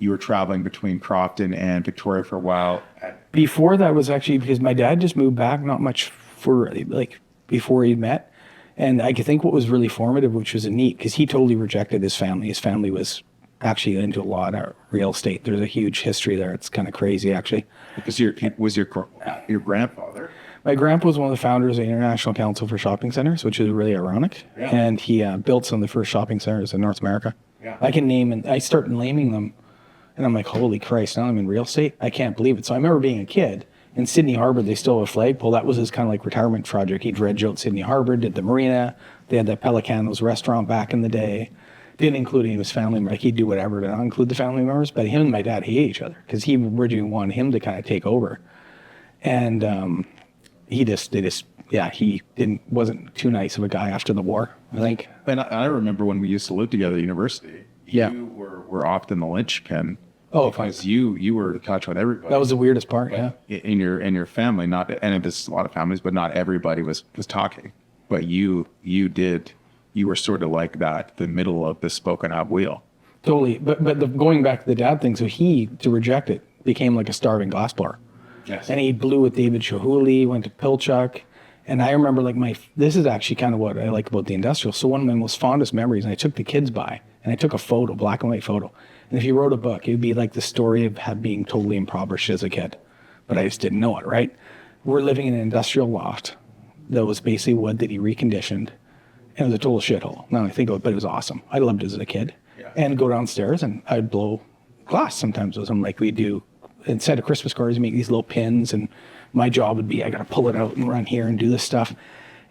You were traveling between Crofton and Victoria for a while. Before that was actually because my dad just moved back not much before he'd met. And I think what was really formative, which was neat, because he totally rejected his family. His family was actually into a lot of real estate. There's a huge history there. It's kind of crazy, actually. Because your grandfather. My grandpa was one of the founders of the International Council for Shopping Centers, which is really ironic. Yeah. And he built some of the first shopping centers in North America. Yeah. I can name, and I started naming them, and I'm like, holy Christ, now I'm in real estate? I can't believe it. So I remember being a kid, in Sydney Harbor, they still have a flagpole. That was his kind of like retirement project. He dredged out Sydney Harbor, did the marina. They had that Pelicanos restaurant back in the day. Didn't include any of his family members. Like, he'd do whatever to not include the family members. But him and my dad hate each other because he originally wanted him to kind of take over. And he wasn't too nice of a guy after the war, I think. And I remember when we used to live together at university. Yeah. You were often the linchpin. Oh, because you were the touch on everybody. That was the weirdest part, yeah. In your family, not, and it's a lot of families, but not everybody was talking. But you were sort of like that, the middle of the spoken out wheel. Totally. But going back to the dad thing, so he, to reject it, became like a starving glassblower. Yes. And he blew with David Chihuly, went to Pilchuck. And I remember this is actually kind of what I like about the industrial. So one of my most fondest memories, and I took the kids by, and I took a photo, black and white photo. And if you wrote a book, it would be like the story of being totally impoverished as a kid. But I just didn't know it, right? We're living in an industrial loft that was basically wood that he reconditioned. And it was a total shithole. Now I think of it, but it was awesome. I loved it as a kid. Yeah. And go downstairs and I'd blow glass sometimes with them, like we do. Instead of Christmas cards, we make these little pins, and my job would be I got to pull it out and run here and do this stuff.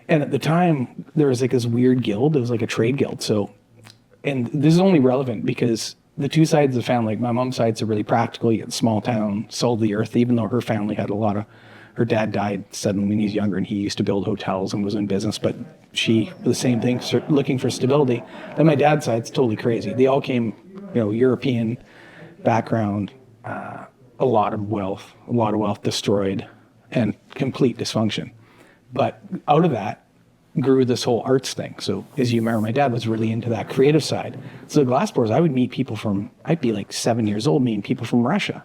And at the time, there was like this weird guild. It was like a trade guild. So, and this is only relevant because the two sides of the family, like my mom's side's are really practical. You get small town, sold the earth, even though her family had a lot of, her dad died suddenly when he was younger, and he used to build hotels and was in business, but she, the same thing, looking for stability. Then my dad's side's totally crazy. They all came, European background, a lot of wealth destroyed, and complete dysfunction. But out of that grew this whole arts thing. So as you remember, my dad was really into that creative side. So the glassblowers, I would meet people I'd be like 7 years old, meeting people from Russia.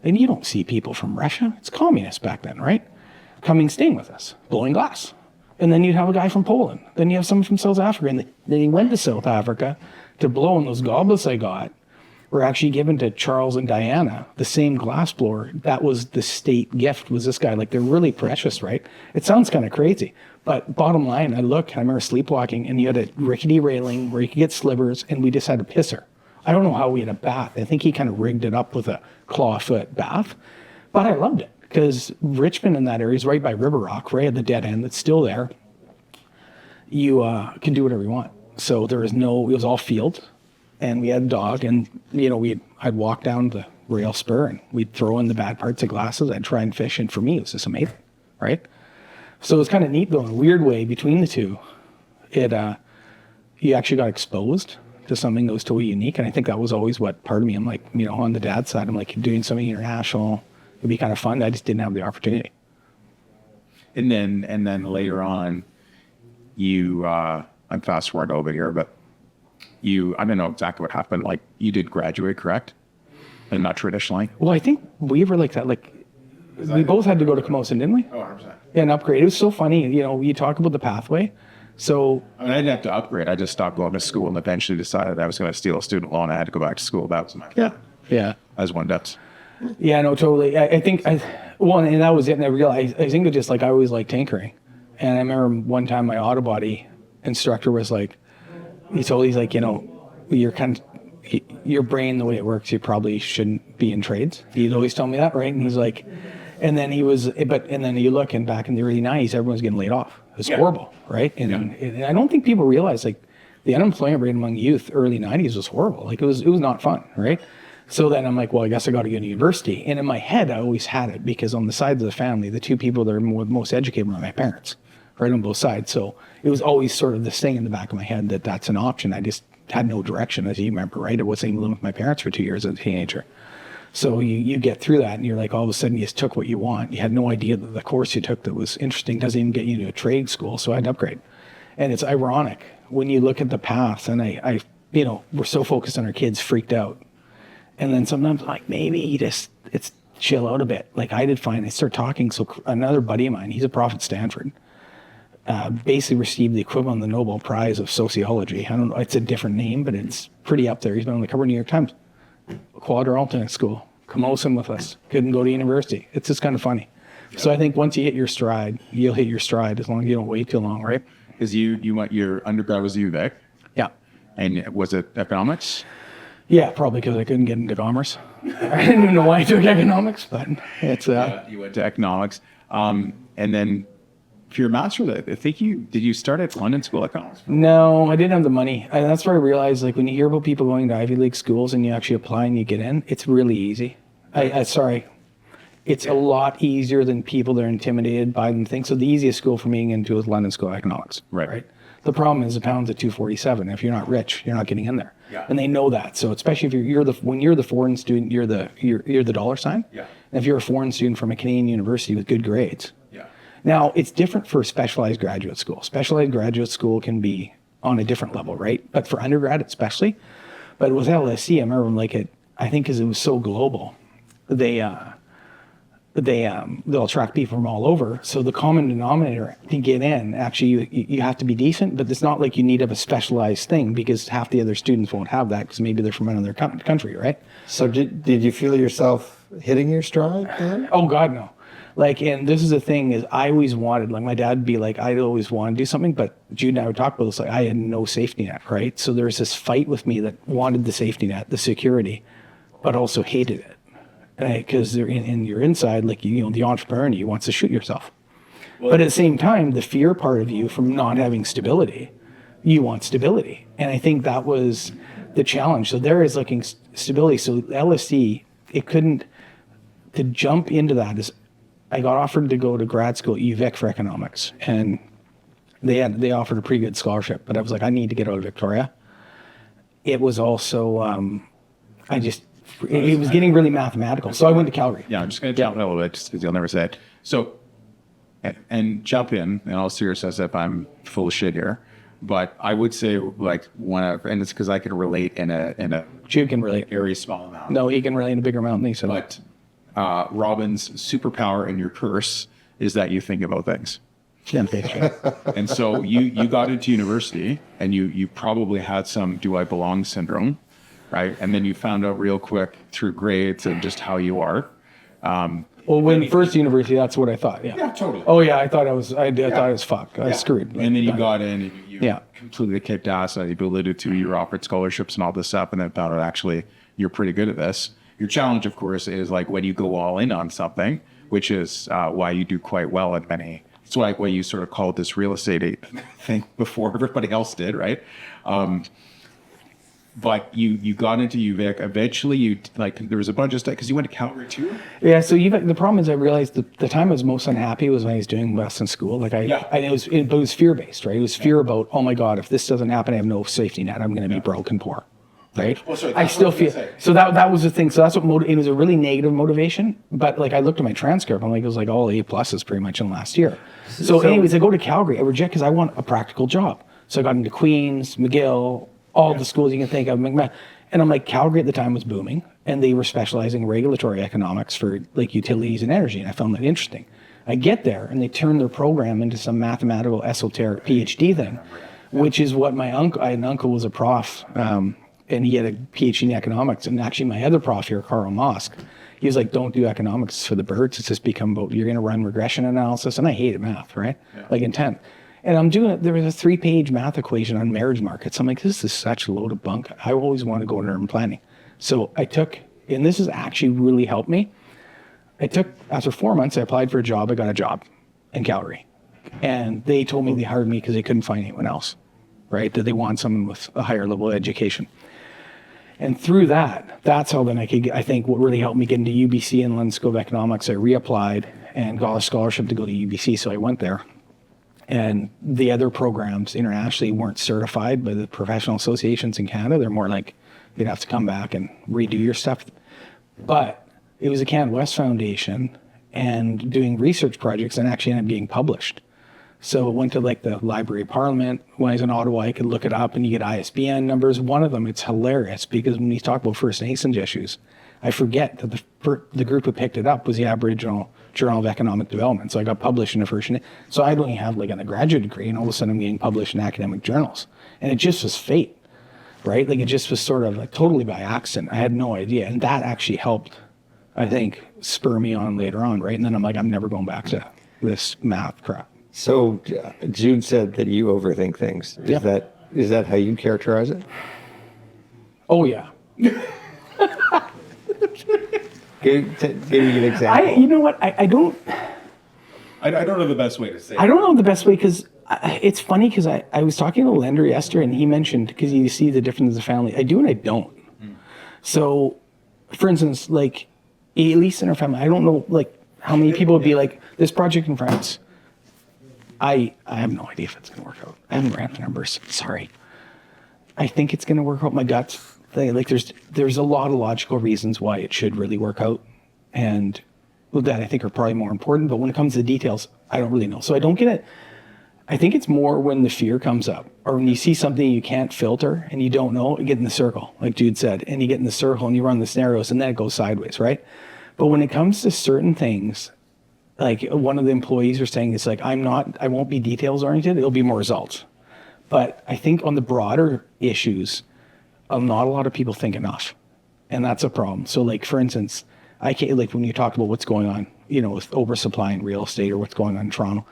And you don't see people from Russia. It's communist back then, right? Staying with us, blowing glass. And then you'd have a guy from Poland. Then you have someone from South Africa. And then he went to South Africa to blow, and those goblets I got were actually given to Charles and Diana, the same glassblower. That was the state gift, was this guy. Like, they're really precious, right? It sounds kind of crazy. But bottom line, I remember sleepwalking, and you had a rickety railing where you could get slivers, and we just had a pisser. I don't know how we had a bath. I think he kind of rigged it up with a clawfoot bath. But I loved it because Richmond in that area is right by River Rock, right at the dead end that's still there. You can do whatever you want. So it was all field, and we had a dog, and I'd walk down the rail spur, and we'd throw in the bad parts of glasses. I'd try and fish, and for me, it was just amazing, right? So it was kind of neat, though, in a weird way between the two. You actually got exposed to something that was totally unique. And I think that was always what part of me, I'm like, on the dad's side, I'm like, doing something international, it'd be kind of fun. I just didn't have the opportunity. And then later on, I'm fast forward over here, but I don't know exactly what happened. Like, you did graduate, correct? And not traditionally? Well, I think we were like that. Like, we both had to go to Camosun, didn't we? Oh, 100%. Yeah, and upgrade. It was so funny. You talk about the pathway. So I didn't have to upgrade. I just stopped going to school and eventually decided I was going to steal a student loan. I had to go back to school. That was my yeah. as one does. Yeah, no, totally. I think and that was it. And I realized, I think it just like I always liked tinkering. And I remember one time my auto body instructor was like, he's like, you're kind of, your brain, the way it works, you probably shouldn't be in trades. He'd always tell me that, right? And he's like, and then you look, and back in the early 90s, everyone was getting laid off. It was horrible, right? And I don't think people realize, like, the unemployment rate among youth early 90s was horrible. Like, it was not fun, right? So then I'm like, well, I guess I got to go to university. And in my head, I always had it because on the sides of the family, the two people that are most educated were my parents, right, on both sides. So it was always sort of this thing in the back of my head that that's an option. I just had no direction, as you remember, right? I wasn't even living with my parents for 2 years as a teenager. So you get through that, and you're like, all of a sudden, you just took what you want. You had no idea that the course you took that was interesting doesn't even get you to a trade school. So I had to upgrade. And it's ironic when you look at the path, and I we're so focused on our kids, freaked out. And then sometimes, like, maybe it's chill out a bit. Like I did fine. I start talking. So another buddy of mine, he's a prof at Stanford. basically received the equivalent of the Nobel Prize of sociology. I don't know, it's a different name, but it's pretty up there. He's been on the cover of New York Times. Quadra alternate school, Camosun with us, couldn't go to university. It's just kind of funny. So I think once you hit your stride, you'll hit your stride as long as you don't wait too long, right? Because you went, your undergrad was UVic, Yeah. and was it economics? Yeah, probably because I couldn't get into commerce. I didn't even know why I took economics, but it's You went to economics, and then for your master's, I think did you start at London School of Economics? No, I didn't have the money. And that's where I realized, like, when you hear about people going to Ivy League schools and you actually apply and you get in, it's really easy. It's a lot easier than people that are intimidated by them think. So the easiest school for me to get into was London School of Economics. Right. The problem is the pound's at $247. If you're not rich, you're not getting in there. Yeah. And they know that. So especially if when you're the foreign student, you're the dollar sign. Yeah. And if you're a foreign student from a Canadian university with good grades. Yeah. Now, it's different for specialized graduate school. Specialized graduate school can be on a different level, right? But for undergrad especially. But with LSE, I remember I think because it was so global, they'll attract people from all over. So the common denominator to get in, actually, you have to be decent, but it's not like you need to have a specialized thing because half the other students won't have that because maybe they're from another country, right? So did you feel yourself hitting your stride then? Oh God, no. Like, and this is the thing is I always wanted, like my dad would be like, I always want to do something, but Jude and I would talk about this, like I had no safety net, right? So there's this fight with me that wanted the safety net, the security, but also hated it. Because they're in your inside, like, the entrepreneur in you wants to shoot yourself. But at the same time, the fear part of you from not having stability, you want stability. And I think that was the challenge. So there is looking stability. So LSE, to jump into that is, I got offered to go to grad school at UVic for economics. And they offered a pretty good scholarship. But I was like, I need to get out of Victoria. It was also, it was getting really mathematical. So I went to Calgary. Yeah, I'm just going to jump in a little bit just because you'll never say it. So, and jump in all seriousness if I'm full of shit here. But I would say, like, and it's because I can relate in a Jude can relate. very small amount. No, he can relate in a bigger amount than he said. But Robin's superpower and your curse is that you think about things. And so you got into university and you probably had some do I belong syndrome, right? And then you found out real quick through grades and just how you are. Well, when first university, that's what I thought. Yeah. Yeah, totally. Oh yeah, I thought I was fucked. I was screwed. And then you got in and you Yeah. completely kicked ass. You alluded to you were offered scholarships and all this stuff, and then found out actually you're pretty good at this. Your challenge, of course, is like when you go all in on something, which is why you do quite well at many. It's like what you sort of called this real estate thing before everybody else did, right? But you got into UVic. Eventually, there was a bunch of stuff because you went to Calgary too. Yeah. So the problem is, I realized the time I was most unhappy was when I was doing best in school. Like it was fear based, right? It was fear about, oh my God, if this doesn't happen, I have no safety net. I'm going to be broke and poor, right? Well, sorry, I still feel so that was the thing. So that's what it was, a really negative motivation. But like I looked at my transcript, I'm like, it was like all A pluses pretty much in last year. So anyways, I go to Calgary. I reject because I want a practical job. So I got into Queens, McGill, all the schools you can think of. And I'm like, Calgary at the time was booming, and they were specializing in regulatory economics for like utilities and energy, and I found that interesting. I get there, and they turn their program into some mathematical esoteric PhD thing, which is what I had an uncle was a prof, and he had a PhD in economics, and actually my other prof here, Carl Mosk, he was like, don't do economics for the birds. It's just become about, you're going to run regression analysis, and I hated math, right? Like intent. And I'm doing it. There was a 3-page math equation on marriage markets. I'm like, this is such a load of bunk. I always want to go into urban planning. So I took, and this has actually really helped me. After 4 months, I applied for a job. I got a job in Calgary. And they told me they hired me because they couldn't find anyone else, right? That they want someone with a higher level of education. And through that's how then I think what really helped me get into UBC and London School of Economics, I reapplied and got a scholarship to go to UBC. So I went there. And the other programs internationally weren't certified by the professional associations in Canada. They're more like you'd have to come back and redo your stuff. But it was a Canada West Foundation and doing research projects and actually ended up being published. So it went to like the Library of Parliament. When I was in Ottawa, I could look it up and you get ISBN numbers. One of them, it's hilarious because when you talk about First Nations issues, I forget that the group who picked it up was the Aboriginal Journal of Economic Development. So I got published in a first, so I only have like an undergraduate degree, and all of a sudden I'm getting published in academic journals, and it just was fate, right? Like it just was sort of like totally by accident. I had no idea, and that actually helped, I think, spur me on later on, right? And then I'm like, I'm never going back to this math crap. So Jude said that you overthink things. Yeah. Is that how you characterize it? Oh yeah. Give me an example. You know what? I don't know the best way to say it. I don't know the best way, because it's funny, because I was talking to a lender yesterday, and he mentioned, because you see the difference in the family. I do and I don't. So, for instance, like, at least in our family, I don't know like how many people would be like, this project in France, I have no idea if it's going to work out. I haven't ran the numbers. Sorry. I think it's going to work out. My gut thing, like there's a lot of logical reasons why it should really work out, and that I think are probably more important. But when it comes to the details, I don't really know. So I don't get it. I think it's more when the fear comes up, or when you see something you can't filter and you don't know, you get in the circle, like Jude said, and you get in the circle and you run the scenarios, and then it goes sideways, right? But when it comes to certain things, like one of the employees are saying, it's like, I won't be details oriented, it'll be more results. But I think on the broader issues, not a lot of people think enough. And that's a problem. So like, for instance, I can't, like when you talk about what's going on, with oversupply in real estate, or what's going on in Toronto,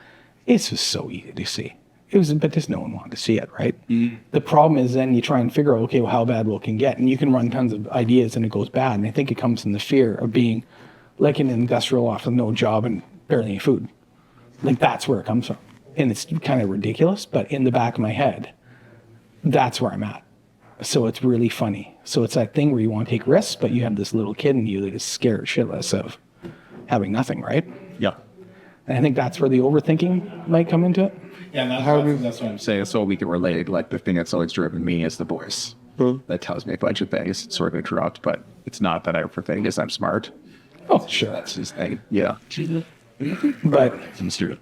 it's just so easy to see. But just no one wanted to see it, right? Mm-hmm. The problem is then you try and figure out, okay, well, how bad will it can get? And you can run tons of ideas and it goes bad. And I think it comes from the fear of being like an industrial office with no job and barely any food. Like that's where it comes from. And it's kind of ridiculous, but in the back of my head, that's where I'm at. So it's really funny. So it's that thing where you want to take risks, but you have this little kid in you that is scared shitless of having nothing, right? Yeah. And I think that's where the overthinking might come into it. Yeah, and that's what I'm saying. So we can relate. Like the thing that's always driven me is the voice that tells me a bunch of things. It's sort of interrupt, but it's not that I overthink. It's I'm smart. Oh, sure. That's his thing. Yeah. But It's true.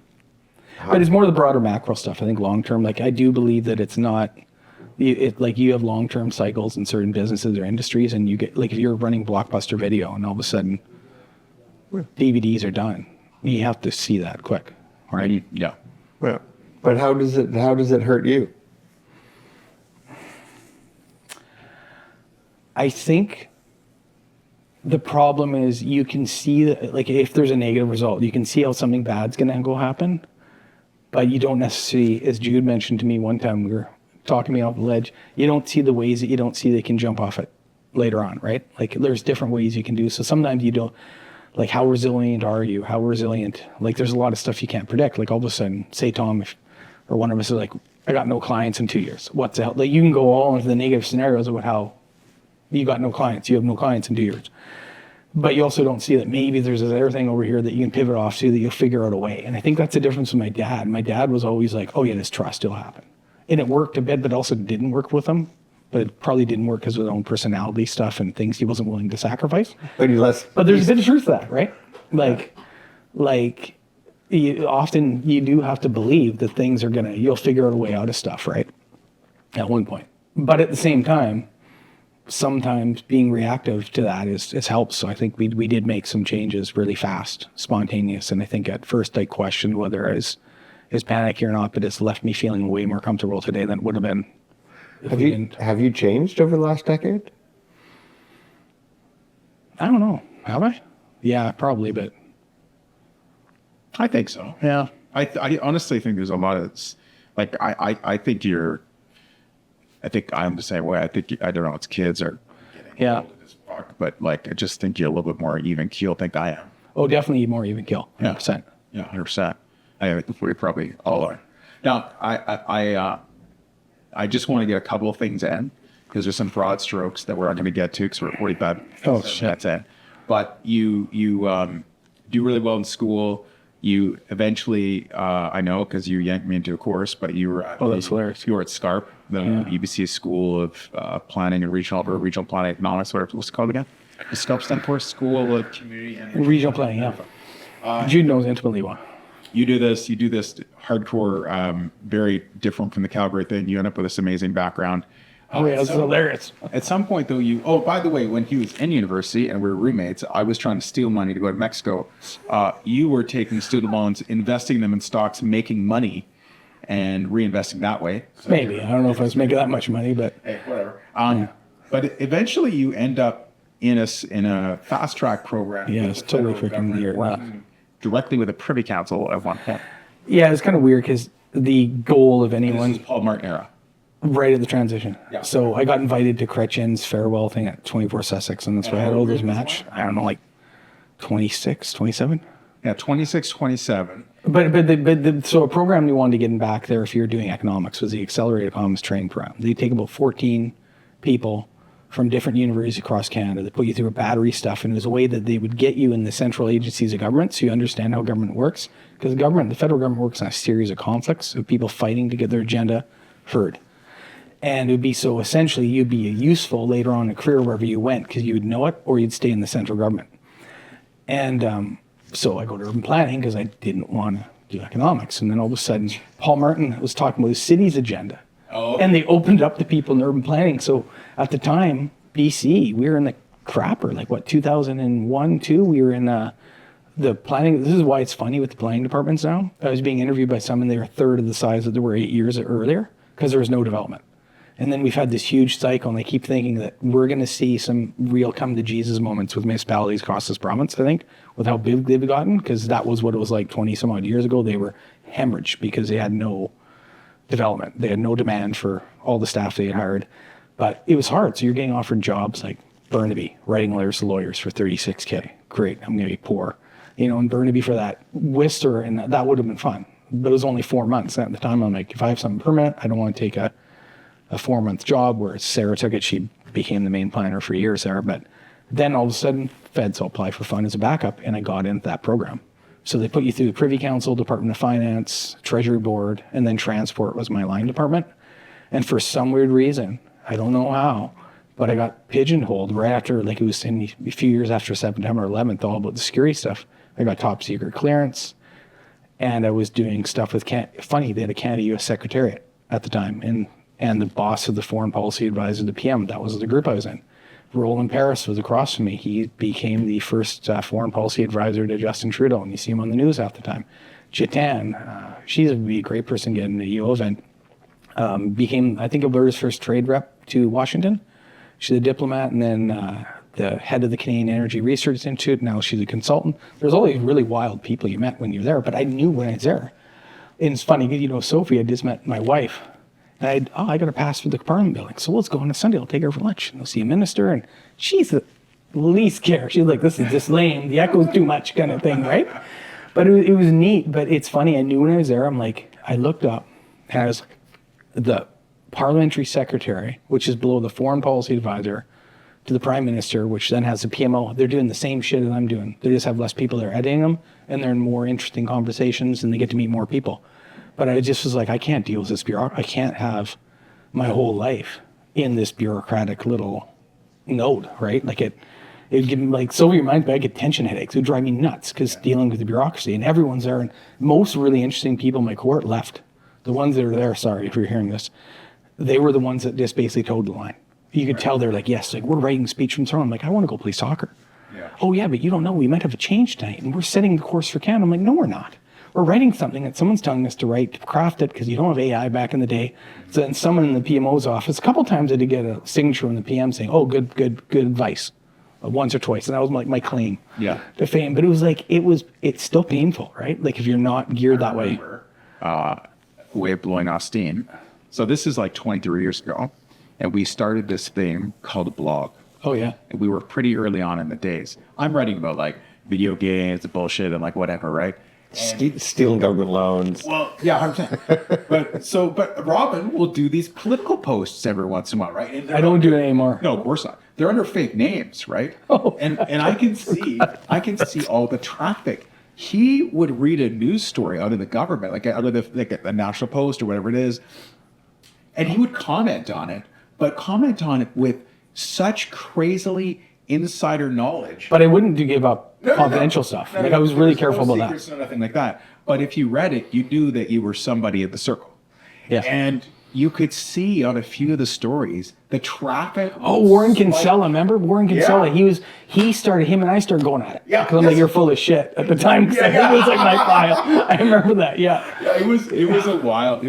But it's more the broader macro stuff. I think long term, like I do believe that it's not, like you have long term cycles in certain businesses or industries, and you get like if you're running Blockbuster Video and all of a sudden DVDs are done, you have to see that quick, right? Yeah. Well, but how does it hurt you? I think the problem is you can see that, like if there's a negative result, you can see how something bad's going to go happen, but you don't necessarily, as Jude mentioned to me one time, we were talking me off the ledge, you don't see the ways that you don't see they can jump off it later on, right? Like there's different ways you can do. So sometimes you don't, like how resilient are you? How resilient? Like there's a lot of stuff you can't predict. Like all of a sudden, say Tom, or one of us is like, I got no clients in 2 years. What's the hell? Like you can go all into the negative scenarios about how you got no clients. You have no clients in 2 years. But you also don't see that maybe there's this other thing over here that you can pivot off to that you'll figure out a way. And I think that's the difference with my dad. My dad was always like, oh yeah, this trust will happen. And it worked a bit, but also didn't work with him. But it probably didn't work because of his own personality stuff and things he wasn't willing to sacrifice. But there's a bit of truth to that, right? Like often you do have to believe that things are you'll figure out a way out of stuff, right? At one point. But at the same time, sometimes being reactive to that is helps. So I think we did make some changes really fast, spontaneous. And I think at first I questioned whether I was panicky or not, but it's left me feeling way more comfortable today than it would have been. Have you changed over the last decade? I don't know. Have I? Yeah, probably, but I think so. yeah. I honestly think there's a lot of, like, I think I'm the same way. I don't know, it's kids are getting Yeah. old as fuck, but like, I just think you're a little bit more even keel, think I am. Oh, definitely more even kill. 100%. Yeah, 100%. I think we probably all are. Now, I just want to get a couple of things in because there's some broad strokes that we're not going to get to because we're 45. Oh, shit. That's it. But you do really well in school. You eventually, I know because you yanked me into a course, but you were at, that's hilarious. You were at SCARP, the UBC School of Planning and Regional Planning Economics, what's it called again? The SCARP stand for School of Community and Regional planning, yeah. Jude knows intimately well. You do this hardcore, very different from the Calgary thing. You end up with this amazing background. Oh yeah, it's hilarious. At some point, though, by the way, when he was in university and we were roommates, I was trying to steal money to go to Mexico. You were taking student loans, investing them in stocks, making money, and reinvesting that way. So Maybe. I don't know if I was making that much money, but hey, whatever. But eventually, you end up in a fast track program. yeah, with it's the totally federal freaking government, weird. working directly with the Privy Council at one point. Yeah, it's kind of weird because the goal of This anyone is Paul Martin era. right at the transition. Yeah. So I got invited to Chrétien's farewell thing at 24 Sussex, and that's where I had all those match. I don't know, like 26, 27. Yeah, 26, 27. So a program we wanted to get in back there if you're doing economics was the Accelerated Economics Training Program. They take about 14 people from different universities across Canada. They put you through a battery stuff, and it was a way that they would get you in the central agencies of government so you understand how government works. Because the federal government works on a series of conflicts of people fighting to get their agenda heard. And it would be so essentially you'd be useful later on in a career wherever you went because you would know it or you'd stay in the central government. And so I go to urban planning because I didn't want to do economics. And then all of a sudden, Paul Martin was talking about his city's agenda. Oh. And they opened up to people in urban planning. So at the time, BC, we were in the crapper, like what, 2001, 2? We were in the planning. This is why it's funny with the planning departments now. I was being interviewed by someone, they were a third of the size that they were 8 years earlier because there was no development. And then we've had this huge cycle, and they keep thinking that we're going to see some real come to Jesus moments with municipalities across this province, I think, with how big they've gotten, because that was what it was like 20 some odd years ago. They were hemorrhaged because they had no development. They had no demand for all the staff they had hired. But it was hard. So you're getting offered jobs like Burnaby, writing letters to lawyers for $36K. Great, I'm going to be poor. In Burnaby for that. Worcester, and that would have been fun. But it was only 4 months. At the time, I'm like, if I have something permanent, I don't want to take a 4-month job, where Sarah took it. She became the main planner for years there. But then all of a sudden, feds, I'll apply for fund as a backup, and I got into that program. So they put you through the Privy Council, Department of Finance, Treasury Board, and then Transport was my line department. And for some weird reason, I don't know how, but I got pigeonholed right after, like it was in a few years after September 11th, all about the security stuff. I got top secret clearance, and I was doing stuff with, funny, they had a Canada-US Secretariat at the time, and the boss of the foreign policy advisor, the PM, that was the group I was in. Roland Paris was across from me. He became the first foreign policy advisor to Justin Trudeau, and you see him on the news half the time. Jitan, she's a great person getting the UO event. Became, I think, Alberta's first trade rep to Washington. She's a diplomat, and then the head of the Canadian Energy Research Institute. Now she's a consultant. There's all these really wild people you met when you're there, but I knew when I was there. And it's funny, Sophie, I just met my wife. And I got her pass for the Parliament building. So let's go on a Sunday. I'll take her for lunch. And I'll see a minister. And she's the least care. She's like, this is just lame. The echo's too much kind of thing, right? But it was neat. But it's funny. I knew when I was there, I'm like, I looked up and I was like, the parliamentary secretary, which is below the foreign policy advisor, to the prime minister, which then has the PMO. They're doing the same shit that I'm doing. They just have less people there editing them. And they're in more interesting conversations and they get to meet more people. But I just was like, I can't deal with this bureaucracy. I can't have my whole life in this bureaucratic little node, right? Like it'd give me, like, Sylvia reminds me, I get tension headaches. It would drive me nuts because dealing with the bureaucracy, and everyone's there. And most really interesting people in my cohort left. The ones that are there, sorry if you're hearing this, they were the ones that just basically towed the line. You could tell they're like, yes, like we're writing speech from throne. I'm like, I want to go play soccer. Yeah. Oh yeah, but you don't know, we might have a change tonight and we're setting the course for Canada. I'm like, no, we're not. We're writing something that someone's telling us to write, to craft it, because you don't have AI back in the day. So then someone in the PMO's office, a couple times I did get a signature from the PM saying, oh, good advice, once or twice. And that was like my claim to fame. But it was like, it's still painful, right? Like if you're not geared that way. Way of blowing off steam. So this is like 23 years ago. And we started this thing called a blog. Oh, yeah. And we were pretty early on in the days. I'm writing about like video games and bullshit and like whatever, right? Stealing government loans. Well, yeah, 100%. But Robin will do these political posts every once in a while, right? And I don't do it anymore. No, of course not. They're under fake names, right? Oh. And I can see all the traffic. He would read a news story out of the government, like out of the National Post or whatever it is, and he would comment on it, but comment on it with such crazily insider knowledge. But I wouldn't give up confidential stuff. Like I was really careful about that. No nothing like that. But if you read it, you knew that you were somebody at the circle. Yes. And you could see on a few of the stories the traffic. Oh, Warren was like- Kinsella, remember Warren Kinsella? Yeah. Him and I started going at it. Yeah, Because I'm like, yes. you're full of shit at the time. 'Cause I think it was like my file. I remember that. Yeah. Yeah, it was a wild.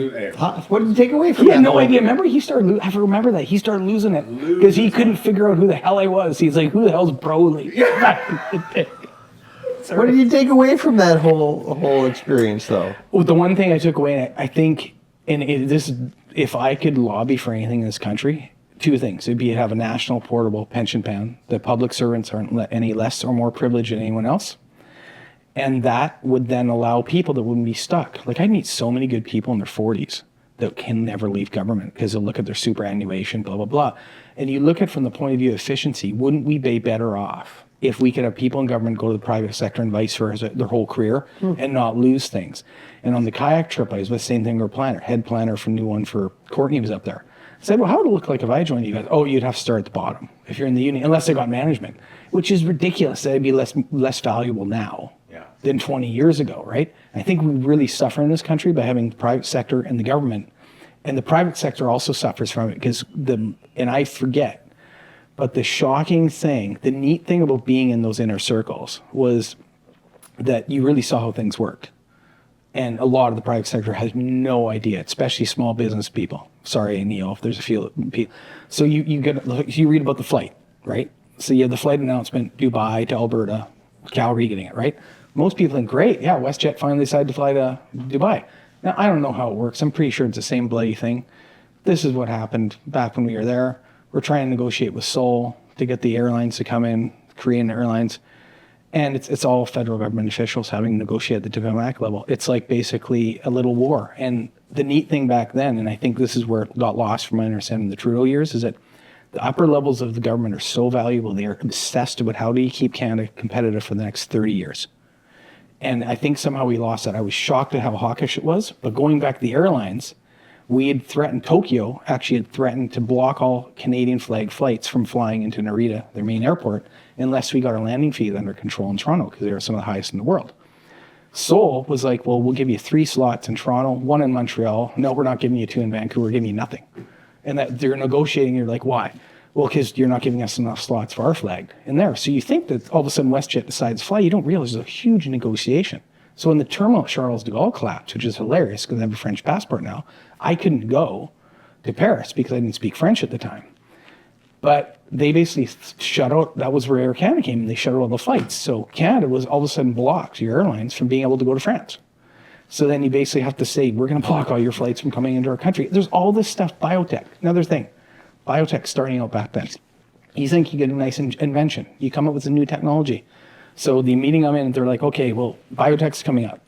What did you take away from He that? had no whole- idea. Remember, I remember that. He started losing it because he couldn't figure out who the hell I was. He's like, who the hell's Broly? What did you take away from that whole experience, though? Well, the one thing I took away, I think, if I could lobby for anything in this country, two things. It'd be have a national portable pension plan. The public servants aren't any less or more privileged than anyone else. And that would then allow people that wouldn't be stuck. Like, I meet so many good people in their 40s that can never leave government because they'll look at their superannuation, blah, blah, blah. And you look at it from the point of view of efficiency, wouldn't we be better off if we could have people in government go to the private sector and vice versa their whole career and not lose things? And on the kayak trip, I was with the same thing, our planner, head planner for new one for Courtney was up there. I said, well, how would it look like if I joined you guys? Oh, you'd have to start at the bottom if you're in the union, unless they got management, which is ridiculous. That'd be less valuable now than 20 years ago, right? I think we really suffer in this country by having the private sector and the government. And the private sector also suffers from it because and I forget, but the shocking thing, the neat thing about being in those inner circles was that you really saw how things worked. And a lot of the private sector has no idea, especially small business people. Sorry, Neil, if there's a few people. So you read about the flight, right? So you have the flight announcement, Dubai to Alberta, Calgary getting it, right? Most people think, great, yeah, WestJet finally decided to fly to Dubai. Now, I don't know how it works. I'm pretty sure it's the same bloody thing. This is what happened back when we were there. We're trying to negotiate with Seoul to get the airlines to come in, Korean Airlines. And it's all federal government officials having to negotiate at the diplomatic level. It's like basically a little war. And the neat thing back then, and I think this is where it got lost from my understanding of the Trudeau years, is that the upper levels of the government are so valuable. They are obsessed with how do you keep Canada competitive for the next 30 years. And I think somehow we lost that. I was shocked at how hawkish it was. But going back to the airlines, we had threatened, Tokyo actually had threatened to block all Canadian flag flights from flying into Narita, their main airport, unless we got our landing fees under control in Toronto, because they were some of the highest in the world. Seoul was like, well, we'll give you 3 slots in Toronto, 1 in Montreal. No, we're not giving you 2 in Vancouver, we're giving you nothing. And that they're negotiating, you're like, why? Well, because you're not giving us enough slots for our flag in there. So you think that all of a sudden WestJet decides to fly, you don't realize there's a huge negotiation. So when the terminal at Charles de Gaulle collapsed, which is hilarious because I have a French passport now, I couldn't go to Paris because I didn't speak French at the time. But they basically shut out, that was where Air Canada came, and they shut out all the flights. So Canada was all of a sudden blocked, your airlines, from being able to go to France. So then you basically have to say, we're going to block all your flights from coming into our country. There's all this stuff, biotech. Another thing, biotech starting out back then. You think you get a nice invention. You come up with a new technology. So the meeting I'm in, they're like, okay, well, biotech's coming up.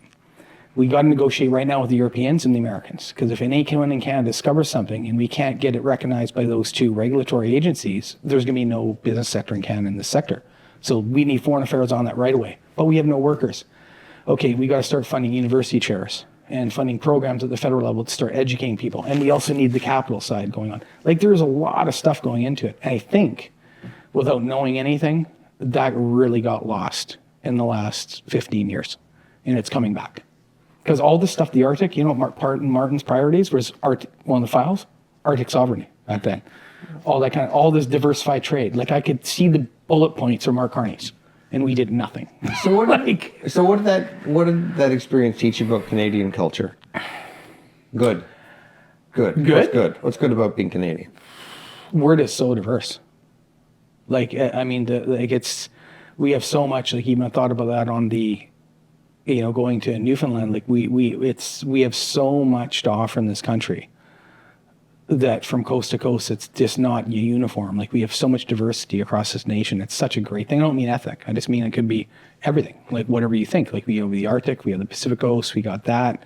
We got to negotiate right now with the Europeans and the Americans, because if anyone in Canada discovers something and we can't get it recognized by those 2 regulatory agencies, there's going to be no business sector in Canada in this sector. So we need foreign affairs on that right away. But we have no workers. Okay, we got to start funding university chairs and funding programs at the federal level to start educating people. And we also need the capital side going on. Like, there's a lot of stuff going into it. And I think, without knowing anything, that really got lost in the last 15 years. And it's coming back. Because all this stuff, the Arctic, you know, Martin's priorities was one of the files, Arctic sovereignty back then. All that kind of, all this diversified trade. Like, I could see the bullet points from Mark Carney's, and we did nothing. So what? What did that experience teach you about Canadian culture? Good. What's good? What's good about being Canadian? We're just so diverse. Like, I mean, we have so much. Like, even I thought about that on the, you know, going to Newfoundland. Like, we have so much to offer in this country that from coast to coast, it's just not uniform. Like, we have so much diversity across this nation. It's such a great thing. I don't mean ethnic. I just mean it could be everything. Like, whatever you think. Like, we have the Arctic, we have the Pacific Coast, we got that.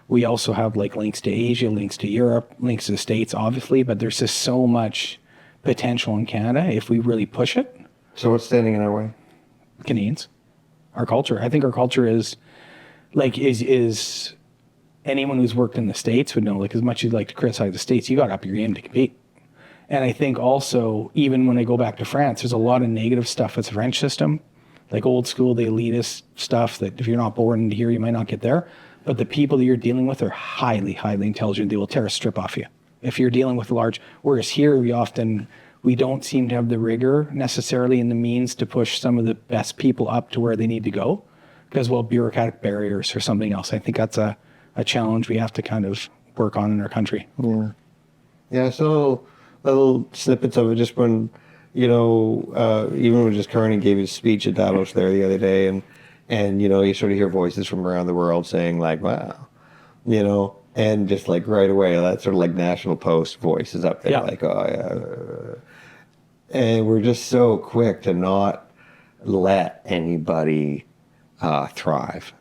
We also have like links to Asia, links to Europe, links to the States, obviously. But there's just so much potential in Canada if we really push it. So what's standing in our way? Canadians, our culture. I think our culture is anyone who's worked in the States would know, like, as much as you'd like to criticize the States, you got to up your game to compete. And I think also, even when I go back to France, there's a lot of negative stuff with the French system, like old school, the elitist stuff that if you're not born here, you might not get there. But the people that you're dealing with are highly, highly intelligent. They will tear a strip off you. if you're dealing with large. Whereas here, we don't seem to have the rigor necessarily in the means to push some of the best people up to where they need to go because, well, bureaucratic barriers or something else. I think that's a challenge we have to kind of work on in our country. Yeah, so little snippets of it just when, even when just Carney gave his speech at Davos there the other day, and you sort of hear voices from around the world saying like, wow, and just like right away, that sort of like National Post voice is up there like, oh yeah. And we're just so quick to not let anybody thrive.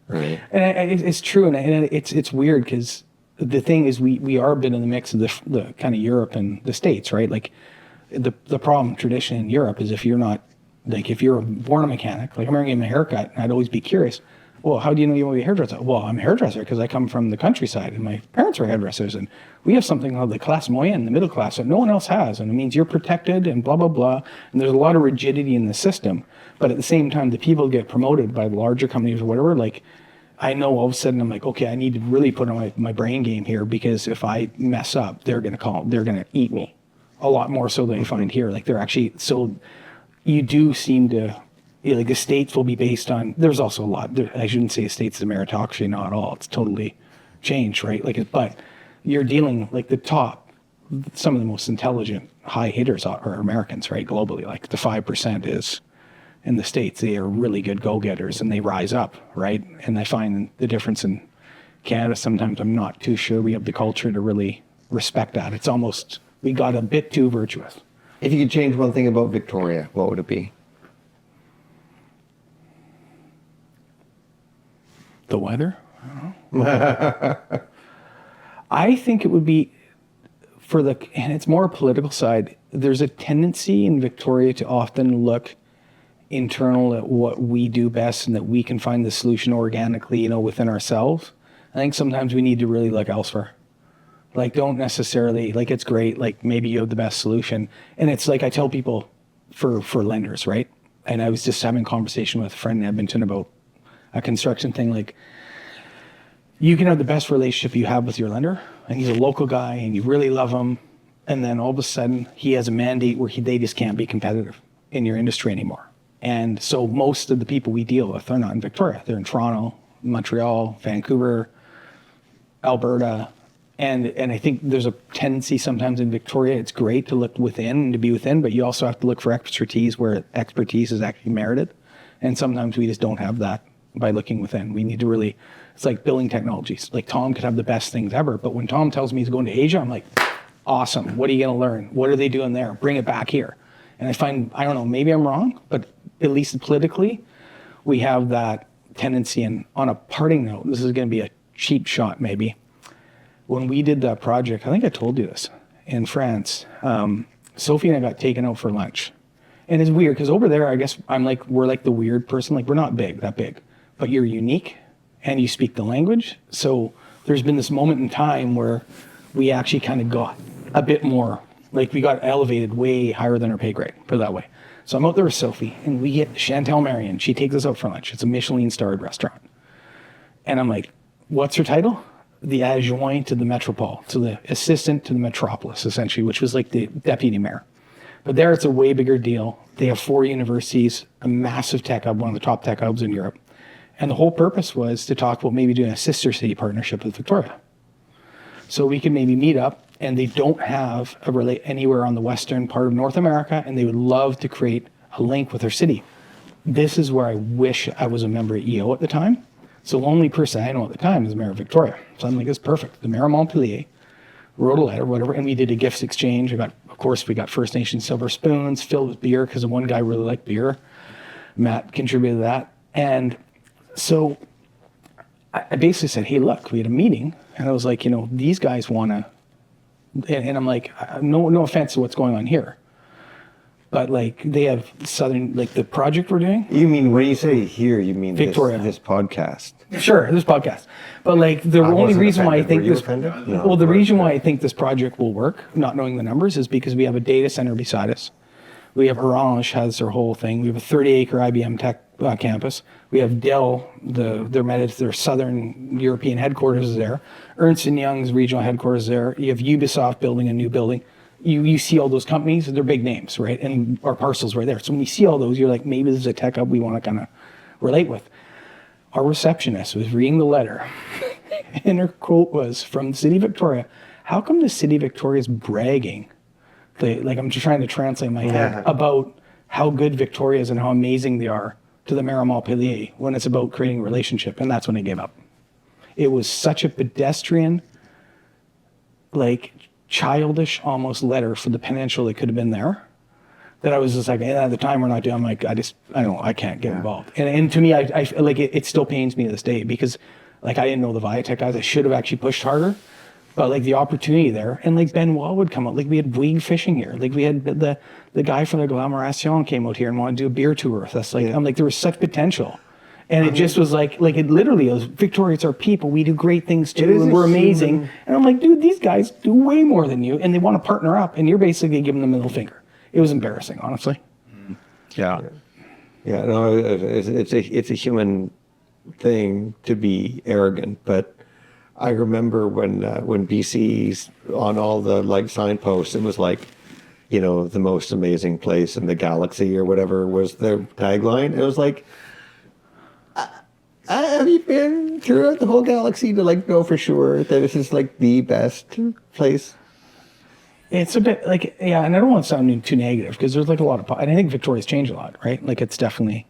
Right. And it's true, and it's weird because the thing is we are a bit in the mix of the kind of Europe and the States, right? Like the problem tradition in Europe is if you're born a mechanic, like I'm getting my haircut, and I'd always be curious. Well, how do you know you want to be a hairdresser? Well, I'm a hairdresser because I come from the countryside and my parents were hairdressers, and we have something called the classe moyenne, the middle class, that no one else has, and it means you're protected and blah, blah, blah. And there's a lot of rigidity in the system. But at the same time, the people get promoted by the larger companies or whatever, like I know all of a sudden I'm like, okay, I need to really put on my brain game here because if I mess up, they're going to eat me a lot more so than I find here. Like they're actually, so you do seem to, like the states will be based on, there's also a lot, I shouldn't say states is a meritocracy, not at all. It's totally changed, right? But you're dealing like the top, some of the most intelligent high hitters are Americans, right? Globally, like the 5% is in the States. They are really good go-getters and they rise up, right? And I find the difference in Canada, sometimes I'm not too sure we have the culture to really respect that. It's almost, we got a bit too virtuous. If you could change one thing about Victoria, what would it be? The weather? I don't know. I think it would be and it's more a political side, there's a tendency in Victoria to often look internal at what we do best and that we can find the solution organically, within ourselves. I think sometimes we need to really look elsewhere. Like, don't necessarily, like, it's great, like, maybe you have the best solution. And it's like I tell people for lenders, right? And I was just having a conversation with a friend in Edmonton about a construction thing, like, you can have the best relationship you have with your lender, and he's a local guy, and you really love him, and then all of a sudden, he has a mandate where they just can't be competitive in your industry anymore. And so most of the people we deal with are not in Victoria. They're in Toronto, Montreal, Vancouver, Alberta, and I think there's a tendency sometimes in Victoria, it's great to look within and to be within, but you also have to look for expertise where expertise is actually merited, and sometimes we just don't have that by looking within. We need to really, it's like building technologies. Like Tom could have the best things ever, but when Tom tells me he's going to Asia, I'm like, awesome. What are you going to learn? What are they doing there? Bring it back here. And I find, I don't know, maybe I'm wrong, but at least politically, we have that tendency. And on a parting note, this is going to be a cheap shot maybe. When we did that project, I think I told you this, in France, Sophie and I got taken out for lunch. And it's weird because over there, I guess we're like the weird person. Like, we're not that big, but you're unique and you speak the language. So there's been this moment in time where we actually kind of got a bit more, like we got elevated way higher than our pay grade, put it that way. So I'm out there with Sophie and we get Chantal Marion. She takes us out for lunch. It's a Michelin-starred restaurant. And I'm like, what's her title? The adjoint to the metropole, to the assistant to the metropolis, essentially, which was like the deputy mayor. But there it's a way bigger deal. They have 4 universities, a massive tech hub, one of the top tech hubs in Europe. And the whole purpose was to talk about maybe doing a sister city partnership with Victoria. So we could maybe meet up, and they don't have anywhere on the western part of North America, and they would love to create a link with their city. This is where I wish I was a member of EO at the time. So the only person I know at the time is the mayor of Victoria. So I'm like, it's perfect. The mayor of Montpellier wrote a letter, whatever, and we did a gifts exchange. We got First Nation silver spoons filled with beer because the one guy really liked beer. Matt contributed to that. And so I basically said, hey, look, we had a meeting. And I was like, these guys want to, and I'm like, no offense to what's going on here. But like they have Southern, like the project we're doing. You mean, when you say here, you mean Victoria. This podcast? Sure, this podcast. But like the only reason why I think this, No, the reason why I think this project will work, not knowing the numbers, is because we have a data center beside us. We have Orange has their whole thing. We have a 30-acre IBM tech campus. We have Dell, their Southern European headquarters is there. Ernst & Young's regional headquarters is there. You have Ubisoft building a new building. You see all those companies, they're big names, right? And our parcel's right there. So when you see all those, you're like, maybe this is a tech hub we want to kind of relate with. Our receptionist was reading the letter, and her quote was from the City of Victoria. How come the City of Victoria is bragging? I'm just trying to translate in my head about how good Victoria is and how amazing they are to the Maire Montpellier when it's about creating a relationship. And that's when they gave up. It was such a pedestrian, childish almost letter for the peninsula that could have been there, that I was just like, at the time we're not doing, I'm like, I can't get involved. And to me, I like it still pains me to this day because I didn't know the Viatech guys. I should have actually pushed harder, but the opportunity there, and Ben Wall would come out. We had Bouygues Fishing here. We had the guy from the Glamoration came out here and wanted to do a beer tour with us. I'm like, there was such potential. And it just was it literally was, Victoria's our people. We do great things too, and we're amazing. And I'm like, dude, these guys do way more than you, and they want to partner up, and you're basically giving them the middle finger. It was embarrassing, honestly. Yeah. Yeah, no, it's a human thing to be arrogant, but I remember when BC's on all the signposts, it was the most amazing place in the galaxy or whatever was their tagline. It was like, have you been throughout the whole galaxy to know for sure that this is the best place? It's a bit and I don't want to sound too negative because there's a lot of, and I think Victoria's changed a lot, right? It's definitely,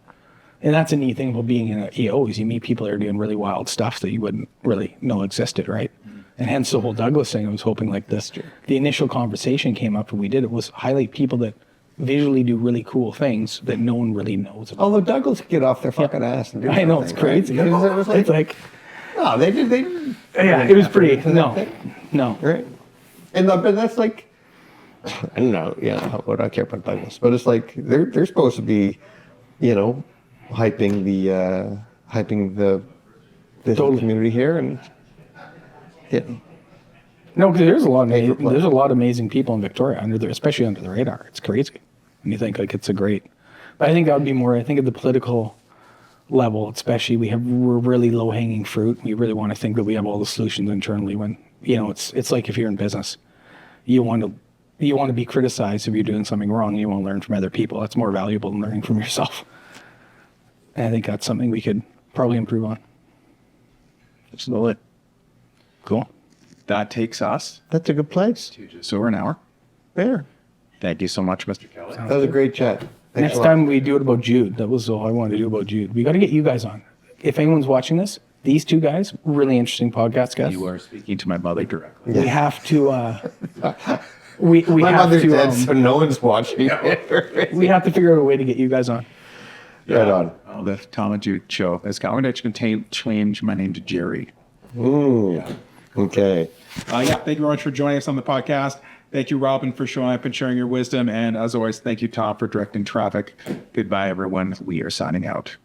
and that's a neat thing about being in an EO is you meet people that are doing really wild stuff that you wouldn't really know existed, right? And hence the whole Douglas thing. I was hoping this. The initial conversation came up when we did it was highlight people that visually do really cool things that no one really knows about. Although Douglas get off their fucking ass and do I know, it's crazy. Right? It was no, they did. Yeah, it was pretty. No. Right. And but that's I don't know. Yeah, what do I care about Douglas? But it's they're supposed to be, hyping the business community here, and no, because there's a lot of amazing people in Victoria especially under the radar. It's crazy, and you think it's a great. But I think that would be more. I think at the political level, especially, we're really low hanging fruit. We really want to think that we have all the solutions internally. When it's like if you're in business, you want to be criticized if you're doing something wrong. You want to learn from other people. That's more valuable than learning from yourself. And I think that's something we could probably improve on. That's it. Cool. That takes us that's a good place. to just over an hour. There. Thank you so much, Mr. Kelley. That was a great chat. Thanks Next time we do it about Jude. That was all I wanted to do about Jude. We got to get you guys on. If anyone's watching this, these two guys, really interesting podcast guys. You are speaking to my mother directly. We have to. We My have mother's to. dead, so no one's watching. We have to figure out a way to get you guys on. Right on. The Tom and Jude show. It's going to change my name to Jerry. Ooh. Okay. Thank you very much for joining us on the podcast. Thank you, Robin, for showing up and sharing your wisdom. And as always, thank you, Tom, for directing traffic. Goodbye, everyone. We are signing out.